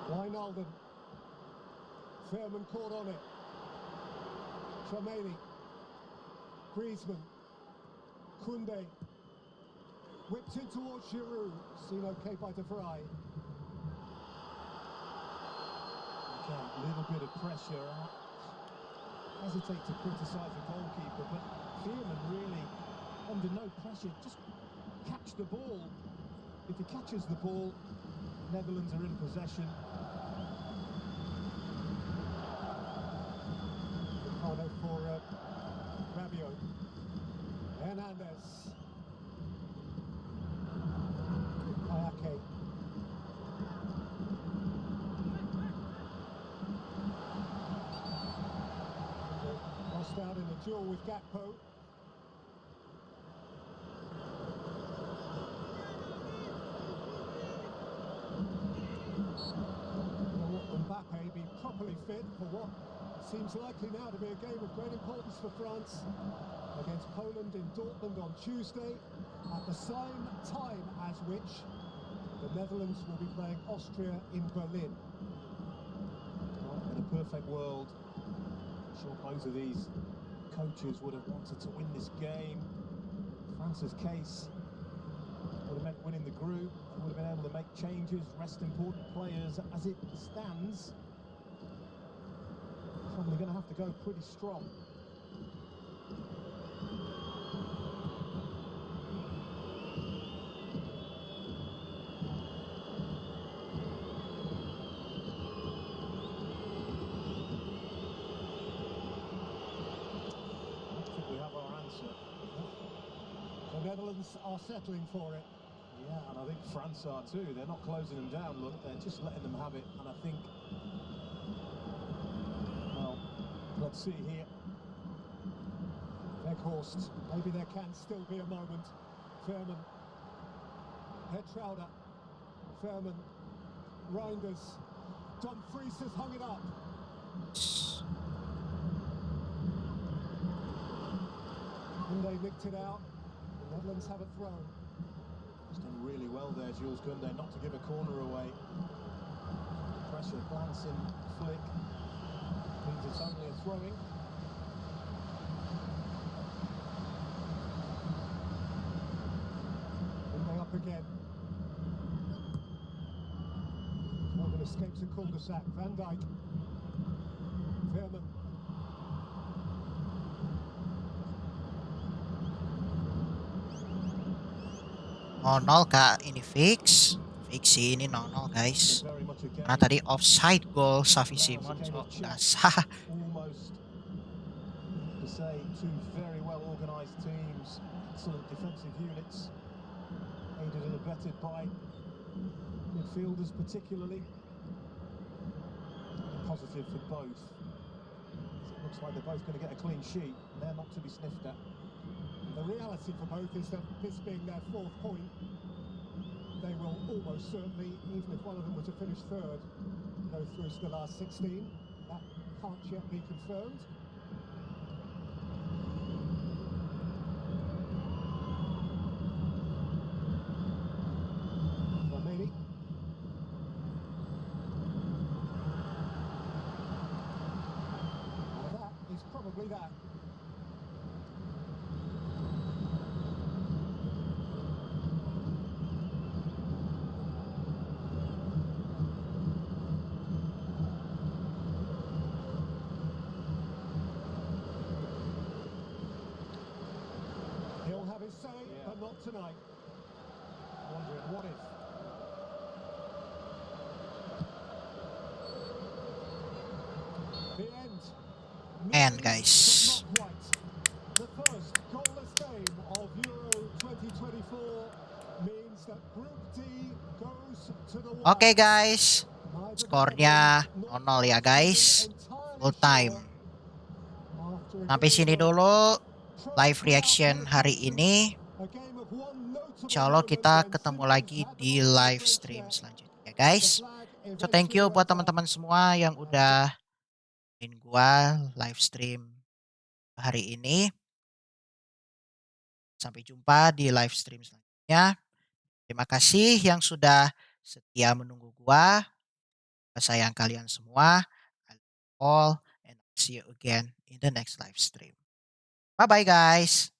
Wijnaldum. Fairman caught on it. Chouameni. Griezmann. Koundé. Whipped in towards Giroud. Seen okay by De Vrij. Okay, a little bit of pressure. I hesitate to criticise the goalkeeper, but Fairman really under no pressure. Just catch the ball. If he catches the ball, Netherlands are in possession. Ricardo for Rabiot. Hernandez. a.k.a. Lost out in a duel with Gakpo. Will Mbappe be properly fit for what seems likely now to be a game of great importance for France against Poland in Dortmund on Tuesday, at the same time as which the Netherlands will be playing Austria in Berlin. Well, in a perfect world, I'm sure both of these coaches would have wanted to win this game. France's case would have meant winning the group. They would have been able to make changes, rest important players. As it stands, probably going to have to go pretty strong. I think we have our answer. The Netherlands are settling for it. Yeah, and I think France are too. They're not closing them down, look, they're just letting them have it. And I think, well, let's see here. Weghorst, maybe there can still be a moment. Fairman. Hetrauder. Fairman. Reinders. Dumfries has hung it up. And they nicked it out. The Netherlands have a throw. He's done really well there, Jules Koundé, not to give a corner away. Pressure, glancing, flick. Means it's only a throwing. Koundé up again. Morgan escapes a cul-de-sac. Van Dijk. Veerman. Nol kak, ini fix. Fix sih ini 0-0 guys. Very much a game Karena tadi offside goal Xavi now, it's a Simons. game Oh, of nggak chess. sah. Almost to say two very well organised teams, excellent defensive units, aided and abetted by midfielders particularly. Positive for both. It looks like they're both going to get a clean sheet. They're not to be sniffed at. The reality for both is that this being their fourth point, they will almost certainly, even if one of them were to finish third, go through to the last 16. That can't yet be confirmed. Romani. Well, that is probably that. He'll have his say, but not tonight. Wondering what if. The end. And Nearly, guys. but not quite. The first goalless game of Euro 2024 means that Group D goes to the wire. Oke guys. Neither Skornya the 0-0 ya guys. entirely Full time. sure after a Sampai game sini of dulu live trophy reaction hari output, ini. a game of one notable Insya Allah moment kita when ketemu Simons lagi had the di ball on the live French stream net. selanjutnya The guys. flag So thank you eventually buat went up. teman-teman semua yang udah gua live stream hari ini. Sampai jumpa di live stream selanjutnya. Terima kasih yang sudah setia menunggu gua. Sayang kalian semua. I love you all and see you again in the next live stream. Bye bye guys.